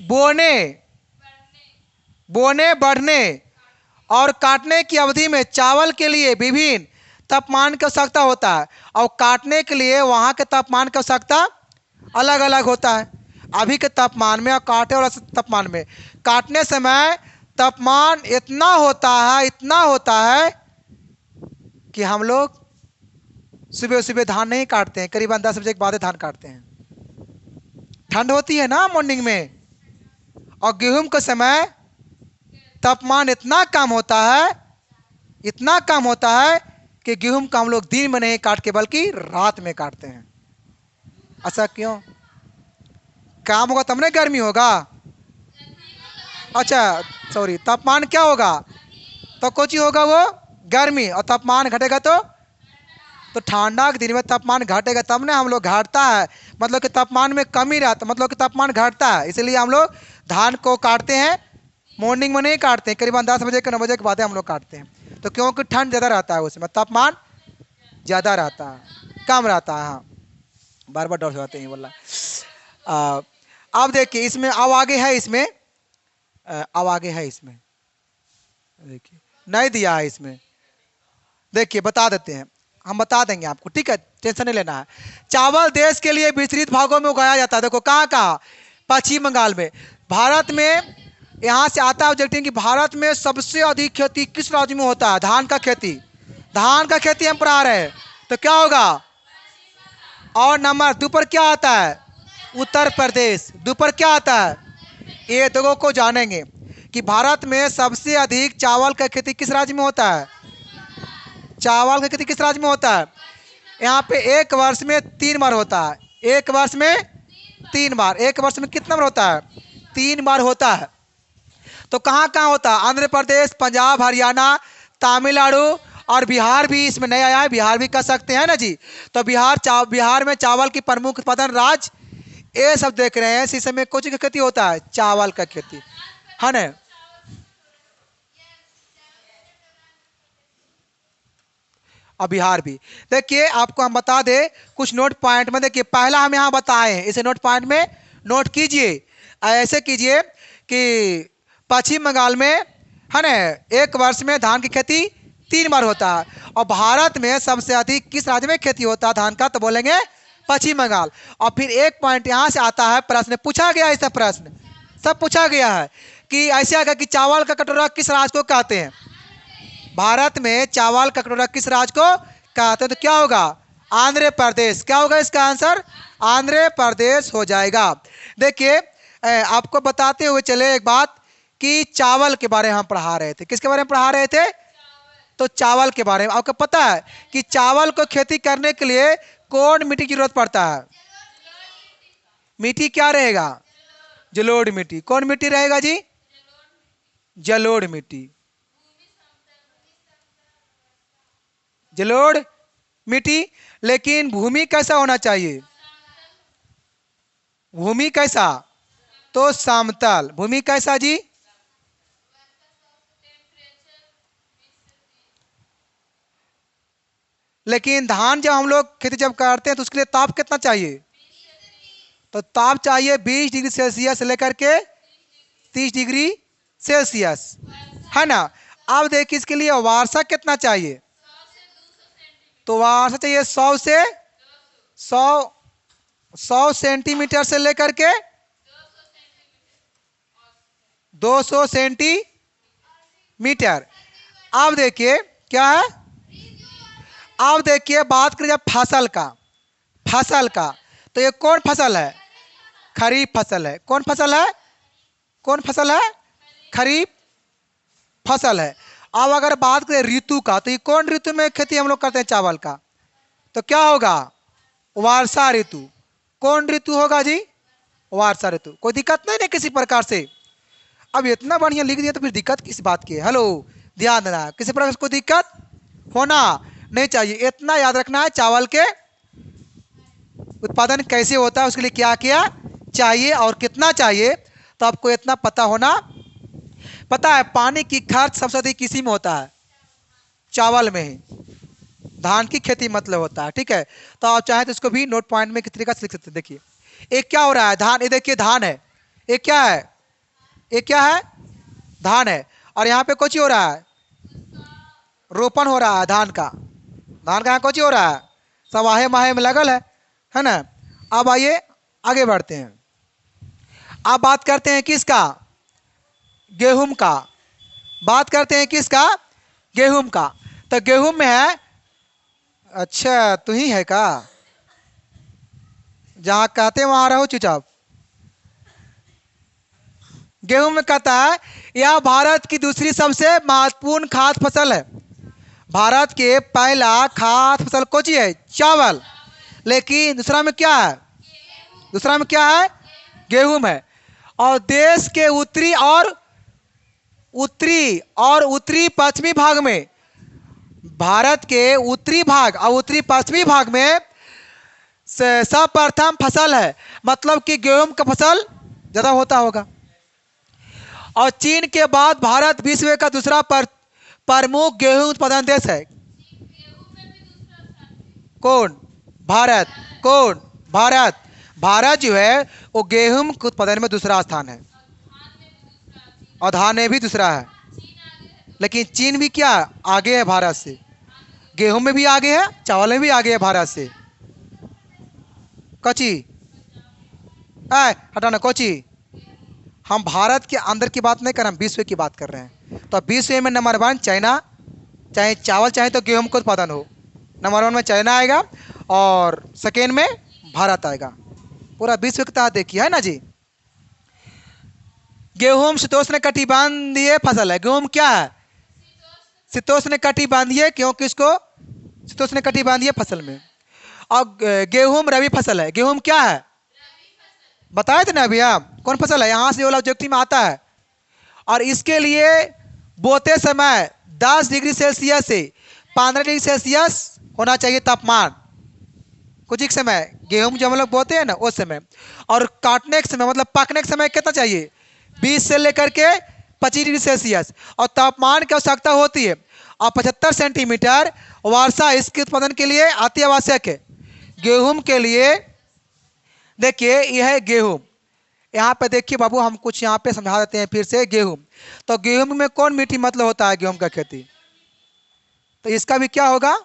बोने बढ़ने और काटने की अवधि में चावल के लिए विभिन्न तापमान की आवश्यकता होता है। और काटने के लिए वहाँ के तापमान की आवश्यकता अलग अलग होता है। अभी के तापमान में और काटे वाला तापमान में, काटने समय तापमान इतना होता है कि हम लोग सुबह सुबह धान नहीं काटते हैं, करीबन 10 बजे के बाद धान काटते हैं। ठंड होती है ना मॉर्निंग में। और गेहूं के समय तापमान इतना कम होता है कि गेहूं का हम लोग दिन में नहीं काट के बल्कि रात में काटते हैं। ऐसा क्यों? काम होगा तब नहीं गर्मी होगा। अच्छा सॉरी, तापमान क्या होगा? तो कुछ ही होगा वो गर्मी। और तापमान घटेगा तो ठंडा के दिन में तापमान घटेगा तब ना हम लोग घटता है, मतलब कि तापमान में कमी रहता, मतलब कि तापमान घटता है। इसलिए हम लोग धान को काटते हैं, मॉर्निंग में नहीं काटते हैं, करीबन 10 बजे के 9 बजे के बाद हम लोग काटते हैं। तो क्योंकि ठंड ज़्यादा रहता है, उसमें तापमान ज़्यादा रहता है, कम रहता है। हाँ, बार बार डर जाते हैं बोला। अब देखिए इसमें अब आगे है, इसमें देखिए नहीं दिया है इसमें। देखिए बता देते हैं, हम बता देंगे आपको, ठीक है, टेंशन नहीं लेना है। चावल देश के लिए विस्तृत भागों में उगाया जाता है। देखो कहाँ? पश्चिम बंगाल में। भारत में यहाँ से आता है ऑब्जेक्टिव कि भारत में सबसे अधिक खेती किस राज्य में होता है? धान का खेती हम पढ़ा रहे हैं, तो क्या होगा? और नंबर 2 पर क्या आता है? उत्तर प्रदेश। 2 पर क्या आता है? ये दो को जानेंगे कि भारत में सबसे अधिक चावल का खेती किस राज्य में होता है? चावल की खेती किस राज्य में होता है? यहाँ पे एक वर्ष में 3 बार होता है। एक वर्ष में 3 बार। एक वर्ष में कितना बार होता है? 3 बार होता है। तो कहाँ होता है? आंध्र प्रदेश, पंजाब, हरियाणा, तमिलनाडु और बिहार भी इसमें नहीं आया है, बिहार भी कह सकते हैं ना जी। तो बिहार में चावल की प्रमुख उत्पादन राज्य ये सब देख रहे हैं। इस समय कौन सी का खेती होता है? चावल का खेती है ना। और बिहार भी। देखिए आपको हम बता दें कुछ नोट पॉइंट में। देखिए पहला हम यहाँ बताए हैं, इसे नोट पॉइंट में नोट कीजिए। ऐसे कीजिए कि पश्चिम बंगाल में है ना एक वर्ष में धान की खेती 3 बार होता है। और भारत में सबसे अधिक किस राज्य में खेती होता है धान का? तो बोलेंगे पश्चिम बंगाल। और फिर एक पॉइंट यहाँ से आता है, प्रश्न पूछा गया है, ऐसा प्रश्न सब पूछा गया है कि ऐसे आएगा कि चावल का कटोरा किस राज्य को कहते हैं? भारत में चावल का कटोरा किस राज्य को कहते हैं? तो क्या होगा? आंध्र प्रदेश। क्या होगा इसका आंसर? आंध्र प्रदेश हो जाएगा। देखिए आपको बताते हुए चले एक बात कि चावल के बारे में हम पढ़ा रहे थे। किसके बारे में पढ़ा रहे थे? तो चावल के बारे में। आपको पता है कि चावल को खेती करने के लिए कौन मिट्टी की जरूरत पड़ता है? मिट्टी क्या रहेगा? जलोढ़ मिट्टी। कौन मिट्टी रहेगा जी? जलोढ़ मिट्टी। जलोढ़ मिट्टी। लेकिन भूमि कैसा होना चाहिए? भूमि कैसा? तो समतल। भूमि कैसा जी? लेकिन धान जब हम लोग खेती जब करते हैं तो उसके लिए ताप कितना चाहिए? तो ताप चाहिए 20 डिग्री सेल्सियस से लेकर के 30 डिग्री सेल्सियस, है ना। अब देखिए इसके लिए वर्षा कितना चाहिए? तो वर्षा चाहिए 100 सेंटीमीटर से लेकर के 200 सेंटीमीटर। अब देखिए क्या है? अब देखिए बात करें जब फसल का, तो ये कौन फसल है? खरीफ फसल है। कौन फसल है? कौन फसल है? खरीफ फसल है। अब अगर बात करें ऋतु का, तो ये कौन ऋतु में खेती हम लोग करते हैं चावल का? तो क्या होगा? वर्षा ऋतु। कौन ऋतु होगा जी? वर्षा ऋतु। कोई दिक्कत नहीं ना किसी प्रकार से? अब इतना बढ़िया लिख दिया तो फिर दिक्कत किस बात की है? हेलो, ध्यान देना, किसी प्रकार से कोई दिक्कत होना नहीं चाहिए। इतना याद रखना है चावल के उत्पादन कैसे होता है, उसके लिए क्या क्या चाहिए और कितना चाहिए, तो आपको इतना पता होना। पता है पानी की खर्च सबसे अधिक किसी में होता है? चावल में ही। धान की खेती मतलब होता है, ठीक है। तो आप चाहें तो इसको भी नोट पॉइंट में किस तरीके से लिख सकते हैं। देखिए एक क्या हो रहा है? धान। ये देखिए धान है। एक क्या है? एक क्या है? धान है। और यहाँ पे कुछ हो रहा है? रोपण हो रहा है धान का। धान का यहाँ कुछ हो रहा है? सब आहे माहे में लगल है ना। अब आइए आगे बढ़ते हैं। अब बात करते हैं किसका? गेहूं का। बात करते हैं किसका? गेहूं का। तो गेहूं में है, अच्छा तू ही है का? जहां कहते हैं वहां रहो चुपचाप। गेहूं में कहता है यह भारत की दूसरी सबसे महत्वपूर्ण खाद्य फसल है। भारत के पहला खाद्य फसल कौन सी है? चावल। लेकिन दूसरा में क्या है? दूसरा में क्या है? गेहूं है। और देश के उत्तरी पश्चिमी भाग में, भारत के उत्तरी भाग और उत्तरी पश्चिमी भाग में सर्वप्रथम फसल है। मतलब कि गेहूं का फसल ज्यादा होता होगा। और चीन के बाद भारत विश्व का दूसरा प्रमुख गेहूं उत्पादन देश है। कौन? भारत। कौन? भारत। भारत जो है वो गेहूं के उत्पादन में दूसरा स्थान है और धान में भी दूसरा है। लेकिन चीन भी क्या आगे है भारत से? गेहूं में भी आगे है, चावल में भी आगे है भारत से। कोची हटाना कोची। हम भारत के अंदर की बात नहीं कर रहे, हम विश्व की बात कर रहे हैं। तो विश्व में नंबर 1 चाइना, चाहे चावल चाहे तो गेहूं का उत्पादन हो, नंबर 1 में चाइना आएगा और सेकेंड में भारत आएगा। पूरा विश्व के तहत देखिए, है ना जी। गेहूं शीतोष्ण कटिबंधीय फसल है। गेहूं क्या है? शीतोष्ण कटिबंधीय, क्योंकि इसको शीतोष्ण कटिबंधीय फसल में। और गेहूं रबी फसल है। गेहूं क्या है? बताए थे ना अभी आप, कौन फसल है? यहां से ऑब्जेक्टिव में आता है। और इसके लिए बोते समय 10 डिग्री सेल्सियस से 15 डिग्री सेल्सियस होना चाहिए तापमान। कुछ एक समय गेहूं जब हम लोग बोते हैं ना उस समय। और काटने के समय मतलब पकने के समय कितना चाहिए? 20 से लेकर के 25 डिग्री सेल्सियस। और तापमान की आवश्यकता होती है और 75 सेंटीमीटर वर्षा इसके उत्पादन के लिए अति आवश्यक है। गेहूं के लिए देखिए यह है गेहूं। यहाँ पे देखिए बाबू, हम कुछ यहाँ पे समझा देते हैं फिर से। गेहूं, तो गेहूं में कौन मिट्टी मतलब होता है गेहूं का खेती? तो इसका भी क्या होगा?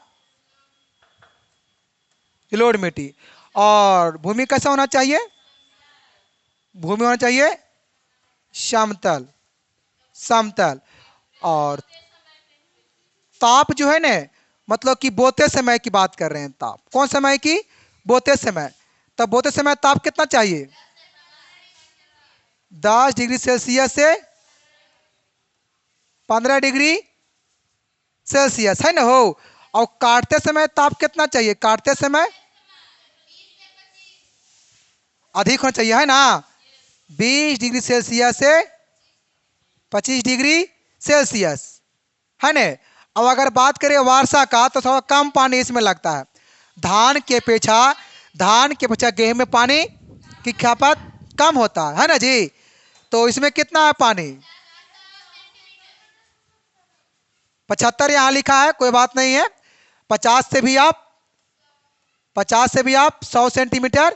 जलोढ़ मिट्टी। और भूमि कैसा होना चाहिए? भूमि होना चाहिए समतल। समतल। और ताप जो है ना, मतलब कि बोते समय की बात कर रहे हैं। ताप कौन समय की? बोते समय। तब बोते समय ताप कितना चाहिए? 10 डिग्री सेल्सियस से 15 डिग्री सेल्सियस, है ना हो। और काटते समय ताप कितना चाहिए? काटते समय अधिक होना चाहिए, है ना। 20 डिग्री सेल्सियस से 25 डिग्री सेल्सियस, है ना। अब अगर बात करें वर्षा का तो थोड़ा कम पानी इसमें लगता है। धान के अपेक्षा गेहूं में पानी की खपत कम होता है ना जी। तो इसमें कितना है पानी? 75 यहां लिखा है, कोई बात नहीं है। 50 से भी आप 100 सेंटीमीटर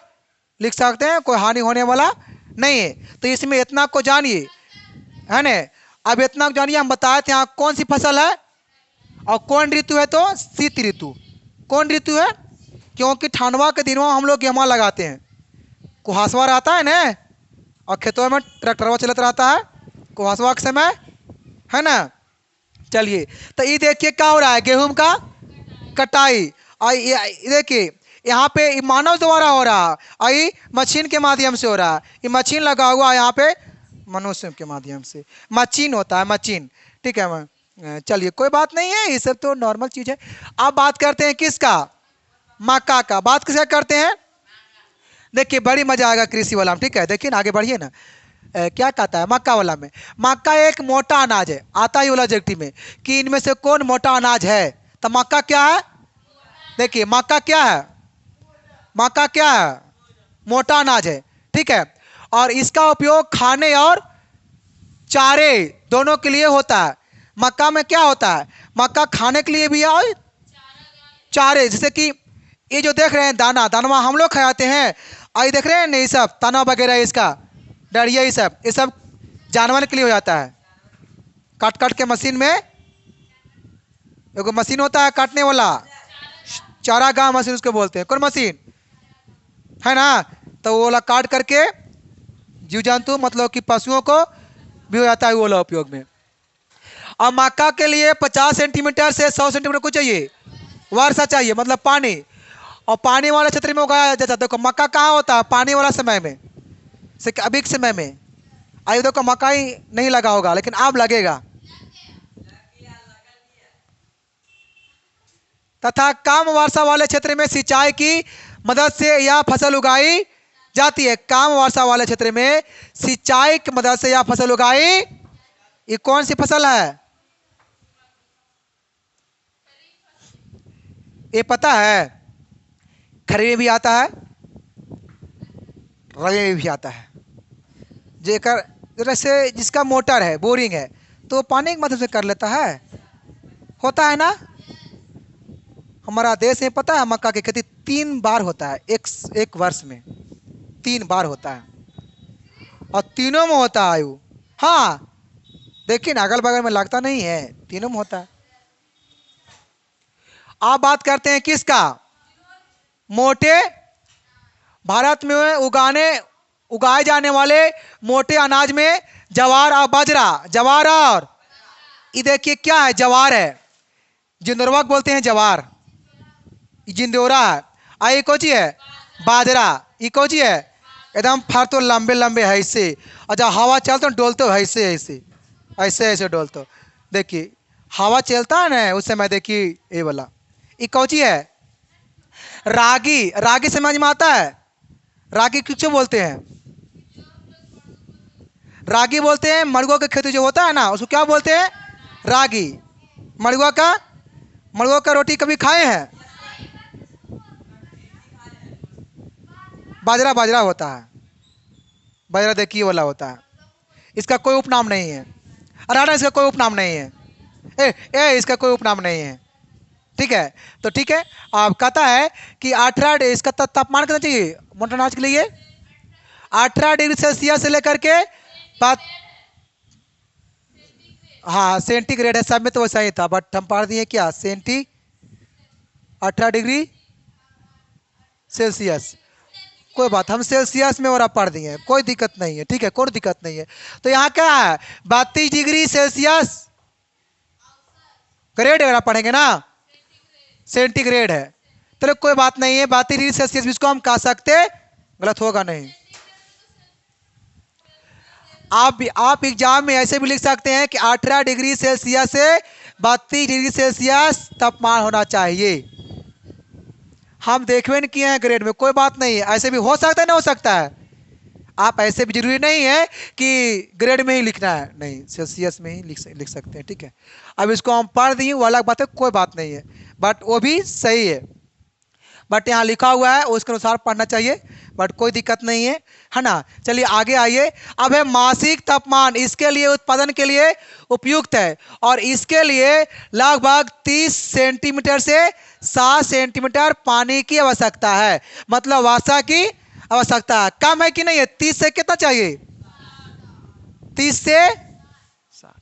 लिख सकते हैं, कोई हानि होने वाला नहीं है। तो इसमें इतना को जानिए, है ना। अब इतना को जानिए, हम बताए थे यहाँ कौन सी फसल है और कौन ऋतु है। तो शीत ऋतु। कौन ऋतु है? क्योंकि ठंडवा के दिनों हम लोग गेहूं लगाते हैं, कुहासवा रहता है ना, और खेतों में ट्रैक्टरवा चलता रहता है कुहासवा के समय, है ना। चलिए, तो ये देखिए क्या हो रहा है, गेहूं का कटाई। और ये देखिए यहाँ पे मानव द्वारा हो रहा है और ये मशीन के माध्यम से हो रहा है। ये मशीन लगा हुआ है यहाँ पे, मनुष्य के माध्यम से मशीन होता है, मशीन। ठीक है, चलिए कोई बात नहीं है, ये सब तो नॉर्मल चीज है। अब बात करते हैं किसका? मक्का का। बात किसका करते हैं? देखिए बड़ी मजा आएगा कृषि वाला में, ठीक है। देखिए ना, आगे बढ़िए ना। क्या कहता है मक्का वाला में? मक्का एक मोटा अनाज है, आता ही वाला ऑब्जेक्टिव में कि इनमें से कौन मोटा अनाज है। तो मक्का क्या है? देखिए मक्का क्या है? मक्का क्या है? मोटा अनाज है, ठीक है। और इसका उपयोग खाने और चारे दोनों के लिए होता है। मक्का में क्या होता है? मक्का खाने के लिए भी है और चारे, जैसे कि ये जो देख रहे हैं दाना, दानवा हम लोग खाते हैं। और ये देख रहे हैं नहीं, सब तना वगैरह इसका डरिया, ये सब जानवर के लिए हो जाता है। काट काट के मशीन में, एगो मशीन होता है काटने वाला, चारागाह मशीन उसको बोलते हैं। कौन मशीन है ना। तो वो वाला काट करके जीव जंतु मतलब कि पशुओं को भी हो जाता है वो वाला उपयोग में। और मक्का के लिए 50 सेंटीमीटर से 100 सेंटीमीटर को चाहिए वर्षा चाहिए, मतलब पानी। और पानी वाले क्षेत्र में उगाया जाता है। देखो मक्का कहाँ होता है? पानी वाला समय में, अभी के समय में। आई देखो मक्का ही नहीं लगा होगा, लेकिन अब लगेगा। तथा कम वर्षा वाले क्षेत्र में सिंचाई की मदद से यह फसल उगाई जाती है। कम वर्षा वाले क्षेत्र में सिंचाई की मदद से यह फसल उगाई, ये कौन सी फसल है? ये पता है? खरीफ में भी आता है, रबी में भी आता है। जेकर जैसे जिसका मोटर है, बोरिंग है, तो पानी की मदद से कर लेता है, होता है ना। हमारा देश में पता है मक्का की खेती 3 बार होता है, एक वर्ष में 3 बार होता है, और तीनों में होता है आयु। हाँ देखिए ना, अगल बगल में लगता नहीं है, तीनों में होता है। आप बात करते हैं किसका? मोटे भारत में उगाए जाने वाले मोटे अनाज में जवार और बाजरा। जवार और ये देखिए क्या है? जवार है, जिंदोरवा बोलते हैं जवार, जिंदोरा है। आई कोची है? बाजरा। ये कोची है? एकदम फर तो लंबे लंबे है इससे, और जब हवा चलते तो डोलते हो ऐसे ऐसे ऐसे ऐसे डोलते हो। देखिए हवा चलता है ना उस समय, देखिए ये वाला। ये कोची है? रागी। रागी समझ में आता है? रागी किसको बोलते हैं? रागी बोलते हैं मड़ुआ का खेती जो होता है ना, उसको क्या बोलते हैं? रागी। मड़ुआ का रोटी कभी खाए हैं? बाजरा होता है, बाजरा देखिए वाला होता है। इसका कोई उपनाम नहीं है। अरे इसका कोई उपनाम नहीं है। इसका कोई उपनाम नहीं है, ठीक है। तो ठीक है, अब कहता है कि 18 इसका तापमान कितना चाहिए मोटा अनाज के लिए? 18 डिग्री सेल्सियस से लेकर के बात, हाँ सेंटीग्रेड है, सब में तो वैसा ही था, बट हम पढ़ दिए क्या 18 डिग्री सेल्सियस। कोई बात, हम सेल्सियस में और आप पढ़ दिए, कोई दिक्कत नहीं है, ठीक है, कोई दिक्कत नहीं है। तो यहाँ क्या है? 32 डिग्री सेल्सियस ग्रेड वगैरह पढ़ेंगे ना, सेंटीग्रेड है। चलो कोई बात नहीं है, 32 डिग्री सेल्सियस भी इसको हम कह सकते, गलत होगा नहीं। आप एग्जाम में ऐसे भी लिख सकते हैं कि 18 डिग्री सेल्सियस से 32 डिग्री सेल्सियस तापमान होना चाहिए। हम देखवे नहीं किए हैं ग्रेड में, कोई बात नहीं है, ऐसे भी हो सकता है ना हो सकता है। आप ऐसे भी जरूरी नहीं है कि ग्रेड में ही लिखना है, नहीं सेल्सियस में ही लिख सकते हैं, ठीक है। अब इसको हम पढ़ दिए वो अलग बात है, कोई बात नहीं है, बट वो भी सही है। बट यहाँ लिखा हुआ है उसके अनुसार पढ़ना चाहिए, बट कोई दिक्कत नहीं है ना। चलिए आगे आइए। अब है मासिक तापमान, इसके लिए उत्पादन के लिए उपयुक्त है और इसके लिए लगभग 30 सेंटीमीटर से 7 सेंटीमीटर पानी की आवश्यकता है, मतलब वर्षा की आवश्यकता है। कम है कि नहीं है? 30 से कितना चाहिए? 30 से 60।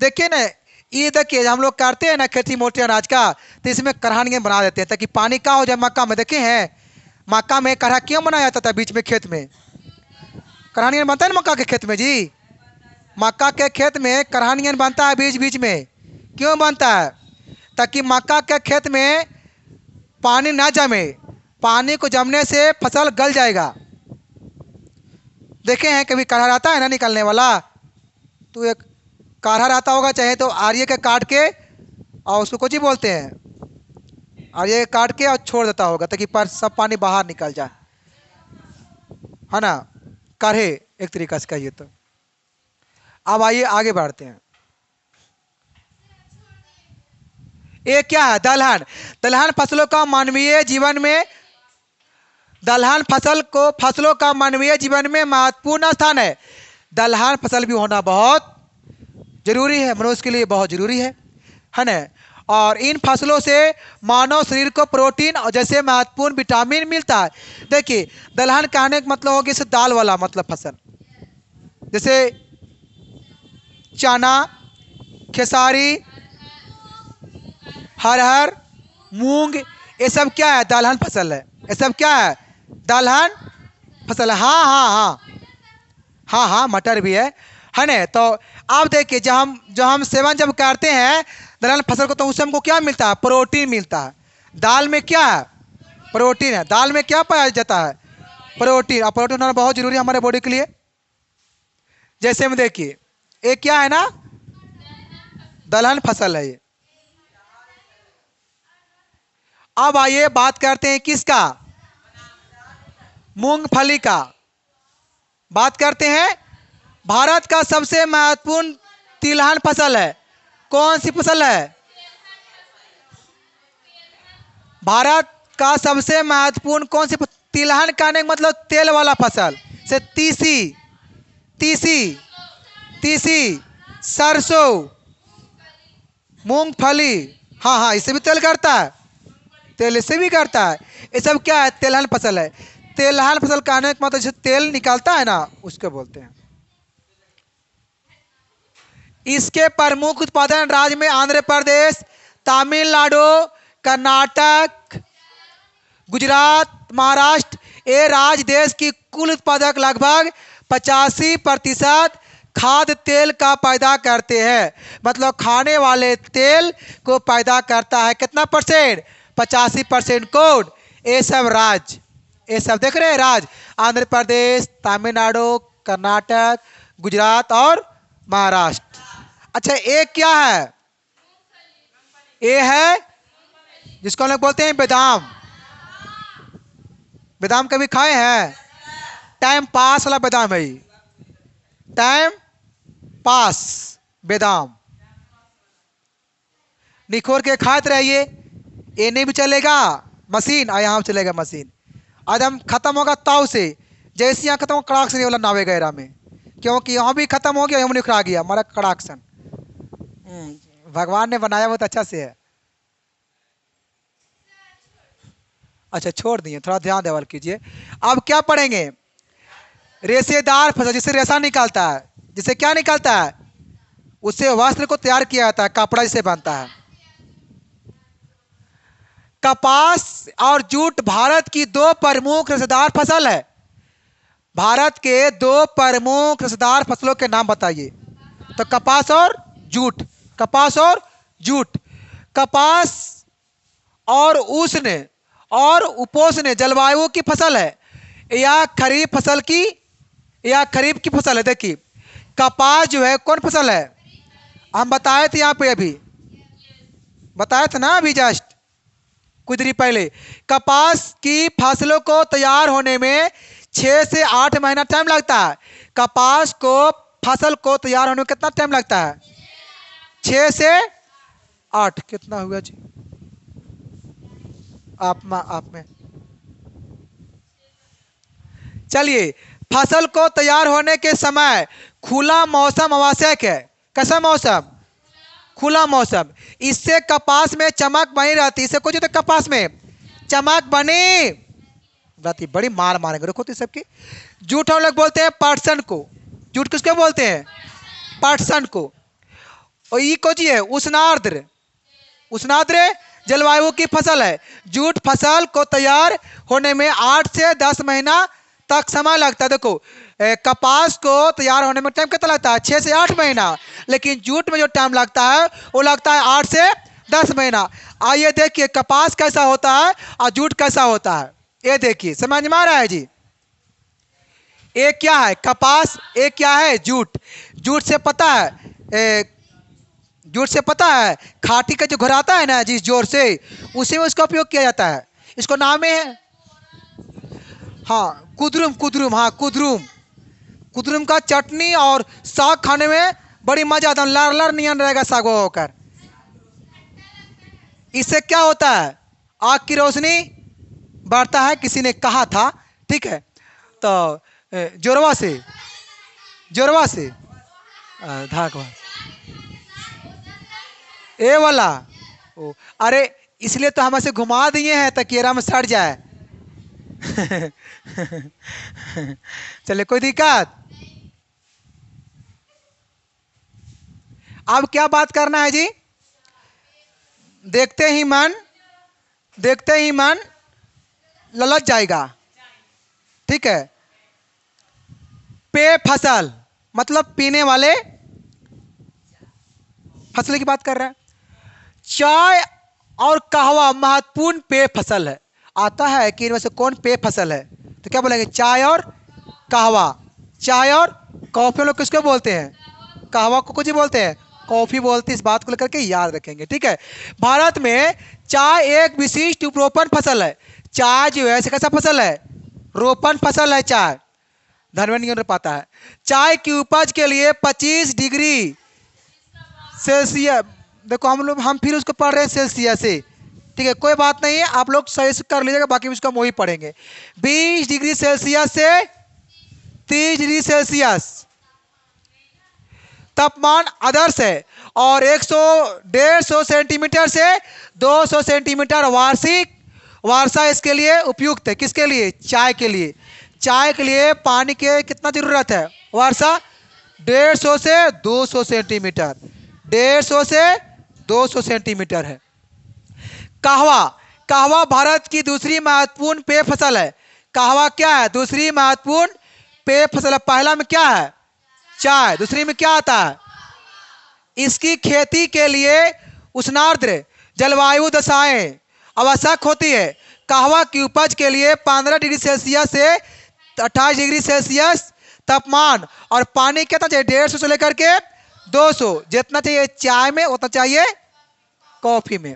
देखिए ना, ये देखिए हम लोग करते हैं ना खेती मोटे अनाज का, तो इसमें कढ़ानियाँ बना देते हैं ताकि पानी का हो जाए। मक्का में देखे हैं, मक्का में कढ़ा क्यों बनाया जाता था? बीच में खेत में कढ़ानियाँ बनता है ना मक्का के खेत में जी, मक्का के खेत में कढ़ानियाँ बनता है बीच बीच में। क्यों बनता है? ताकि मक्का के खेत में पानी ना जमे, पानी को जमने से फसल गल जाएगा। देखे हैं कभी काढ़ा रहता है ना निकलने वाला, तो एक काढ़ा रहता होगा, चाहे तो आर्य के काट के और उसको कुछ ही बोलते हैं, आर्य काट के और छोड़ देता होगा ताकि पर सब पानी बाहर निकल जाए, है ना, काढ़े एक तरीका से कहिए तो। अब आइए आगे बढ़ते हैं। ये क्या है? दलहन। दलहन फसलों का मानवीय जीवन में, दलहन फसलों का मानवीय जीवन में महत्वपूर्ण स्थान है। दलहन फसल भी होना बहुत जरूरी है, मनुष्य के लिए बहुत जरूरी है ना। और इन फसलों से मानव शरीर को प्रोटीन और जैसे महत्वपूर्ण विटामिन मिलता है। देखिए दलहन कहने का मतलब हो गया जैसे दाल वाला मतलब फसल, जैसे चना, खेसारी, हरहर, मूंग, ये सब क्या है? दलहन फसल है। ये सब क्या है? दलहन फसल है। हाँ हाँ हाँ हाँ हाँ, मटर भी है ना। तो आप देखिए जब हम सेवन जब करते हैं दलहन फसल को, तो उससे हमको क्या मिलता है? प्रोटीन मिलता है। दाल में क्या है? प्रोटीन है। दाल में क्या पाया जाता है? प्रोटीन। और प्रोटीन होना बहुत जरूरी है हमारे बॉडी के लिए। जैसे में देखिए ये क्या है ना, दलहन फसल है ये। अब आइए बात करते हैं किसका? मूंगफली का बात करते हैं। भारत का सबसे महत्वपूर्ण तिलहन फसल है। कौन सी फसल है? भारत का सबसे महत्वपूर्ण कौन सी? तिलहन कहने का मतलब तेल वाला फसल, से तीसी, तीसी, तीसी, सरसों, मूंगफली। हाँ हाँ, इससे भी तेल करता है, तेल इससे भी करता है। ये सब क्या है? तिलहन फसल है। तिलहन फसल कहने का मतलब जैसे तेल निकालता है ना, उसको बोलते हैं। इसके प्रमुख उत्पादन राज्य में आंध्र प्रदेश, तमिलनाडु, कर्नाटक, गुजरात, महाराष्ट्र, ये राज्य देश की कुल उत्पादक लगभग 85% खाद्य तेल का पैदा करते हैं। मतलब खाने वाले तेल को पैदा करता है कितना परसेंट? 85%। कौन? ये सब राज्य, ये सब देख रहे हैं राज्य, आंध्र प्रदेश, तमिलनाडु, कर्नाटक, गुजरात और महाराष्ट्र। अच्छा ये क्या है? ये है जिसको हम लोग बोलते हैं बादाम। बादाम कभी खाए हैं? टाइम पास वाला बादाम है ये, टाइम पास बादाम। निखोर के खाते रहिए, ये नहीं भी चलेगा मशीन, और यहाँ चलेगा मशीन। आज हम खत्म होगा ताव से, जैसे यहाँ खत्म हो कड़ाक से वाला नावे गैरा में, क्योंकि यहाँ भी खत्म हो गया, हम निखरा गया हमारा कड़ाकसन। भगवान ने बनाया बहुत अच्छा से है। अच्छा छोड़ दिए, थोड़ा ध्यान देवल कीजिए। अब क्या पढ़ेंगे? रेशेदार फसल, जिससे रेशा निकालता है, जिससे क्या निकालता है? उससे वस्त्र को तैयार किया जाता है, कपड़ा जिसे बनता है। कपास और जूट भारत की दो प्रमुख रेशेदार फसल है। भारत के दो प्रमुख रेशेदार फसलों के नाम बताइए। तो कपास और जूट, कपास और जूट। कपास और उष्ण और उपोष्ण जलवायु की फसल है या खरीफ फसल की या खरीफ की फसल है। देखिए कपास जो है कौन फसल है, हम बताए थे यहाँ पे, अभी बताया था ना, अभी जस्ट कुछ देर पहले। कपास की फसलों को तैयार होने में 6 से 8 महीना टाइम लगता है। कपास को फसल को तैयार होने में कितना टाइम लगता है, 6 से 8। कितना हुआ जी, आप में चलिए। फसल को तैयार होने के समय खुला मौसम आवश्यक है। कैसा मौसम, खुला मौसम। इससे कपास में चमक बनी रहती है। इससे कुछ तो कपास में चमक बनी रहती। बड़ी मार मारेंगे देखो तो सबकी। जूट हम लोग बोलते हैं पटसन को। जूट किसको बोलते हैं, पटसन को। और ये कुछ है उष्णार्द्र, उष्णार्द्र जलवायु की फसल है। जूट फसल को तैयार होने में 8 से 10 महीना तक समय लगता है। देखो कपास को तैयार होने में टाइम कितना लगता है, 6 से 8 महीना। लेकिन जूट में जो टाइम लगता है वो लगता है 8 से 10 महीना। आइए देखिए कपास कैसा होता है और जूट कैसा होता है। ये देखिए समझ में आ रहा है जी। एक क्या है कपास, एक क्या है जूट। जूट से पता है, जूट से पता है खाटी का जो घर आता है ना जिस जोर से, उसी में उसका उपयोग किया जाता है। इसको नाम है हाँ कुदरुम, कुदरुम, हाँ कुदरुम। कुदरुम का चटनी और साग खाने में बड़ी मजा आता है, लर लर नियन रहेगा साग होकर। इससे क्या होता है, आग की रोशनी बढ़ता है, किसी ने कहा था, ठीक है। तो जोरवा से, जोरवा से धागवा ए वाला ओ, अरे इसलिए तो हम ऐसे घुमा दिए हैं ताकि आराम से सड़ जाए। चले कोई दिक्कत। अब क्या बात करना है जी, देखते ही मन, देखते ही मन ललच जाएगा, ठीक है। पेय फसल मतलब पीने वाले फसल की बात कर रहा है। चाय और कहवा महत्वपूर्ण पेय फसल है। आता है कि इनमें से कौन पेय फसल है, तो क्या बोलेंगे, चाय और कहवा। चाय और कॉफी लोग किसको बोलते हैं, कहवा को कुछ ही बोलते हैं, कॉफी बोलते हैं। इस बात को लेकर के याद रखेंगे, ठीक है। भारत में चाय एक विशिष्ट रोपण फसल है। चाय जो है कैसा फसल है, रोपण फसल है। चाय धनवन नहीं पाता है। चाय की उपज के लिए 25 डिग्री सेल्सियस, देखो हम फिर उसको पढ़ रहे हैं सेल्सियस से, ठीक है, कोई बात नहीं है, आप लोग सही से कर लीजिएगा, बाकी उसका वही पढ़ेंगे। 20 डिग्री सेल्सियस से 30 डिग्री सेल्सियस तापमान आदर्श है। और 100-150 सेंटीमीटर से 200 सेंटीमीटर वार्षिक वर्षा इसके लिए उपयुक्त है। किसके लिए, चाय के लिए। चाय के लिए पानी के कितना जरूरत है, वर्षा 150 से 200 सेंटीमीटर, 150 से 200 सेंटीमीटर है। कहवा, कहवा भारत की दूसरी महत्वपूर्ण पेय फसल है। कहवा क्या है, दूसरी महत्वपूर्ण पेय फसल है। पहला में क्या है, चाय, दूसरी में क्या आता है। इसकी खेती के लिए उष्णार्द्र जलवायु दशाएं आवश्यक होती है। कहवा की उपज के लिए 15 डिग्री सेल्सियस से 28 डिग्री सेल्सियस तापमान और पानी कितना चाहिए, 150 से लेकर के 200, जितना चाहिए चाय में उतना चाहिए कॉफी में,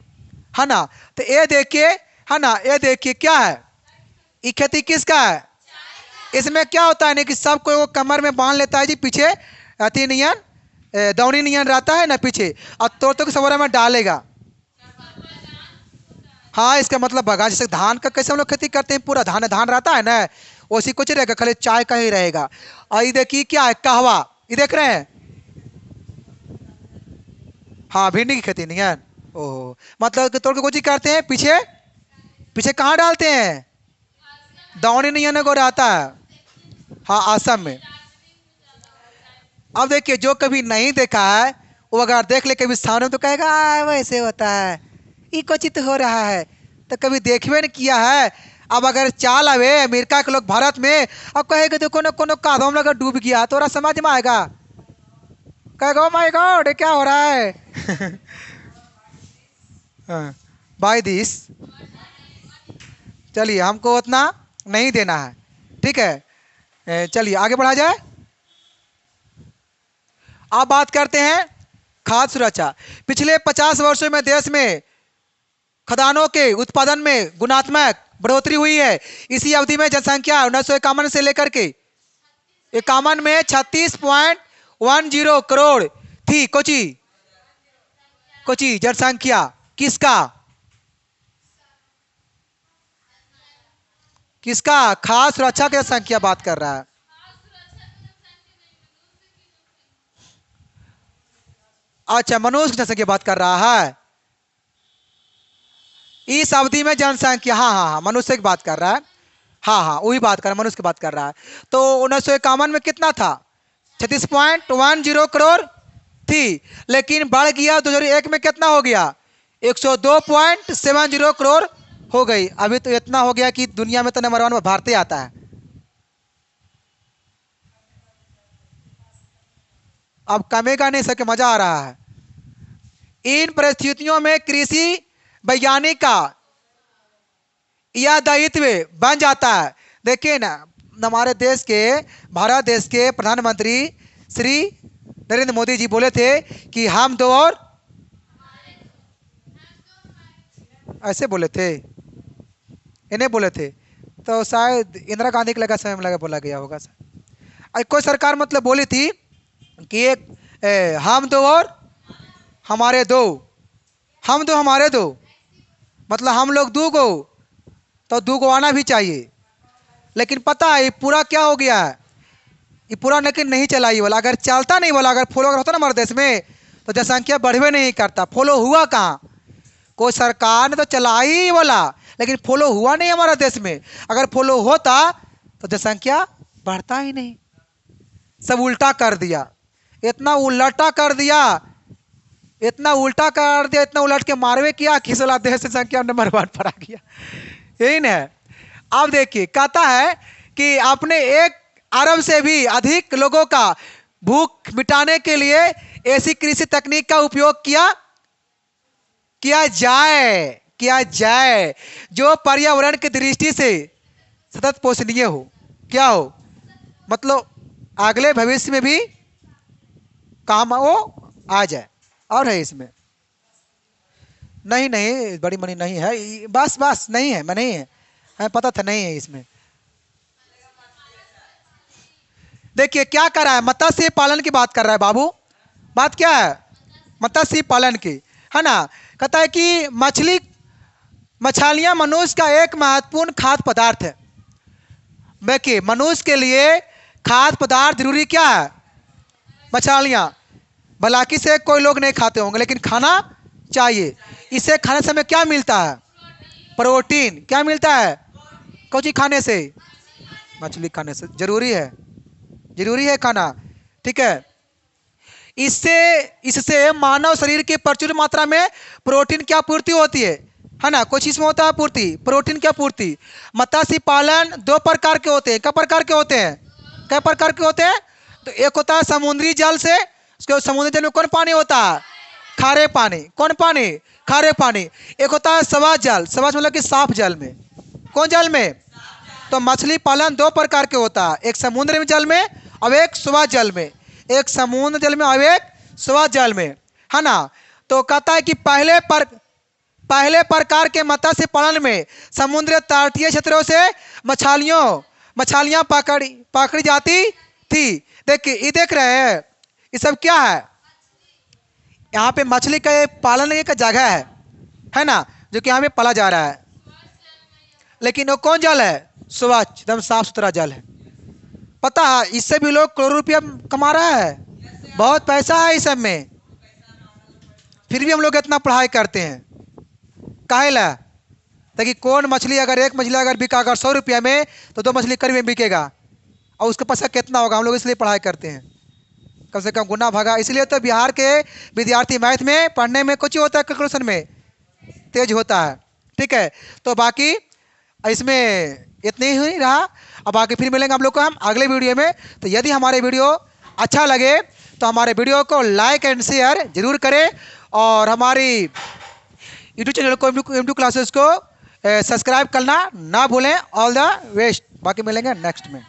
है ना। तो ये देखिए, है ना, ये देखिए क्या है, ये खेती किसका है। इसमें क्या होता है ना कि सबको वो कमर में बांध लेता है जी, पीछे अति नियन दौनी नियन रहता है ना पीछे, और तोड़ के सवरा में डालेगा। हाँ इसका मतलब बगा, जैसे धान का कैसे हम लोग खेती करते हैं, पूरा धान धान रहता है ना, वैसी कुछ रहेगा, खाली चाय का ही रहेगा। और ये देखिए क्या है, कहवा, ये देख रहे हैं, हाँ भिंडी की खेती नहीं है। ओह, मतलब तोड़ के कुछ ही करते हैं, पीछे पीछे कहाँ डालते हैं, दौनी नियन को रहता है, हाँ आसम में। अब देखिए जो कभी नहीं देखा है वो अगर देख ले कभी सामने में तो कहेगा वैसे होता है, ये कुछ तो हो रहा है, तो कभी देखबे नहीं किया है। अब अगर चाल आवे अमेरिका के लोग भारत में, अब कहेगा देखो ना कोनो कादम लगा डूब गया, तो समझ में आएगा, कहेगा ओ माय गॉड क्या हो रहा है। हाँ, बाय दिस। चलिए, हमको उतना नहीं देना है, ठीक है। चलिए आगे बढ़ा जाए। अब बात करते हैं खाद्य सुरक्षा। पिछले 50 वर्षों में देश में खदानों के उत्पादन में गुणात्मक बढ़ोतरी हुई है। इसी अवधि में जनसंख्या 1951 से लेकर के 51 में 36.10 करोड़ थी। कोची कोची जनसंख्या किसका किसका खाद्य सुरक्षा की संख्या बात कर रहा है। अच्छा, मनुष्य की जनसंख्या बात कर रहा है। इस अवधि में जनसंख्या, हाँ हाँ हाँ, मनुष्य की बात कर रहा है। हाँ हाँ, वही बात कर रहा है, मनुष्य की बात कर रहा है। तो 1951 में कितना था? 36.10 करोड़ थी, लेकिन बढ़ गया 2001 में कितना हो गया? 102.70 करोड़ हो गई। अभी तो इतना हो गया कि दुनिया में तो नंबर 1 में भारत आता है। अब कमेगा नहीं, सके मजा आ रहा है। इन परिस्थितियों में कृषि वैज्ञानिक का यह दायित्व बन जाता है। देखिए ना, हमारे देश के, भारत देश के प्रधानमंत्री श्री नरेंद्र मोदी जी बोले थे कि हम दो और, ऐसे बोले थे, इन्हें बोले थे। तो शायद इंदिरा गांधी के लगा समय में लगा बोला गया होगा। कोई सरकार मतलब बोली थी कि एक हम दो और हमारे दो, हम दो हमारे दो, मतलब हम लोग दो गो, तो दो गो आना भी चाहिए। लेकिन पता है ये पूरा क्या हो गया है? ये पूरा लेकिन नहीं चला ये वाला। अगर चलता नहीं वाला, अगर फॉलो अगर होता ना हमारे देश में, तो जनसंख्या बढ़वे नहीं करता। फॉलो हुआ कहाँ? कोई सरकार ने तो चला ही वाला, लेकिन फॉलो हुआ नहीं हमारे देश में। अगर फॉलो होता तो जनसंख्या बढ़ता ही नहीं। सब उल्टा कर दिया, इतना उल्टा कर दिया, इतना उल्टा कर दिया, इतना उलट के मारवे किया कि सोलह देश से संख्या नंबर 1 पर आ गया। यही ना है। अब देखिए, कहता है कि आपने 1 अरब से भी अधिक लोगों का भूख मिटाने के लिए ऐसी कृषि तकनीक का उपयोग किया जाए जो पर्यावरण की दृष्टि से सतत पोषणीय हो। क्या हो? मतलब अगले भविष्य में भी काम वो आ जाए। और है इसमें? नहीं नहीं, बड़ी मनी नहीं है, बस नहीं है, मैं नहीं है, हमें पता था नहीं है इसमें। देखिए क्या कर रहा है, मत्स्य पालन की बात कर रहा है बाबू। बात क्या है? मत्स्य पालन की, है ना। कहता है कि मछलियां मनुष्य का एक महत्वपूर्ण खाद्य पदार्थ है। देखिए, मनुष्य के लिए खाद्य पदार्थ जरूरी क्या है? मछलियां। भलाकी से कोई लोग नहीं खाते होंगे, लेकिन खाना चाहिए। इसे खाने से हमें क्या मिलता है? प्रोटीन। क्या मिलता है? कौन चीज खाने से? मछली खाने से। जरूरी है खाना, ठीक है। इससे मानव शरीर की प्रचुर मात्रा में प्रोटीन की आपूर्ति होती है ना। कुछ इसमें होता है पूर्ति, प्रोटीन की आपूर्ति। मत्स्य पालन 2 प्रकार के होते हैं। क्या प्रकार के होते हैं? क्या प्रकार के होते हैं? तो एक होता है समुद्री जल से। उसके समुद्री जल में कौन पानी होता है? खारे पानी। कौन पानी? खारे पानी। एक होता है सवाज जल। सवाज मतलब कि साफ जल में। कौन जल में? तो मछली पालन 2 प्रकार के होता है, एक समुद्र जल में और एक सवाज जल में। एक समुद्र जल में और एक सवाज जल में, है ना। तो कहता है कि पहले प्रकार के मत्स्य पालन में समुद्र तटीय क्षेत्रों से मछलियां पकड़ी जाती थी। देखिए, ये देख रहे हैं, ये सब क्या है? यहाँ पे मछली का पालन एक जगह है ना, जो कि यहाँ पे पाला जा रहा है। लेकिन वो कौन जल है? स्वच्छ, एकदम साफ सुथरा जल है। पता है, इससे भी लोग करोड़ों रुपया कमा रहा है। बहुत पैसा है इस सब में। फिर भी हम लोग इतना पढ़ाई करते हैं काहे ला? ताकि कौन मछली, अगर एक मछली अगर बिका अगर 100 रुपया में, तो 2 मछली करीब में बिकेगा, और उसका पैसा कितना होगा? हम लोग इसलिए पढ़ाई करते हैं, कम से कम गुना भागा। इसलिए तो बिहार के विद्यार्थी मैथ में पढ़ने में कुछ होता है, कैलकुलेशन में तेज होता है, ठीक है। तो बाकी इसमें इतने ही रहा। अब आगे फिर मिलेंगे हम लोग को हम अगले वीडियो में। तो यदि हमारे वीडियो अच्छा लगे तो हमारे वीडियो को लाइक एंड शेयर जरूर करें, और हमारी यूट्यूब चैनल को M2 क्लासेस को सब्सक्राइब करना ना भूलें। All the best. बाकी मिलेंगे नेक्स्ट में।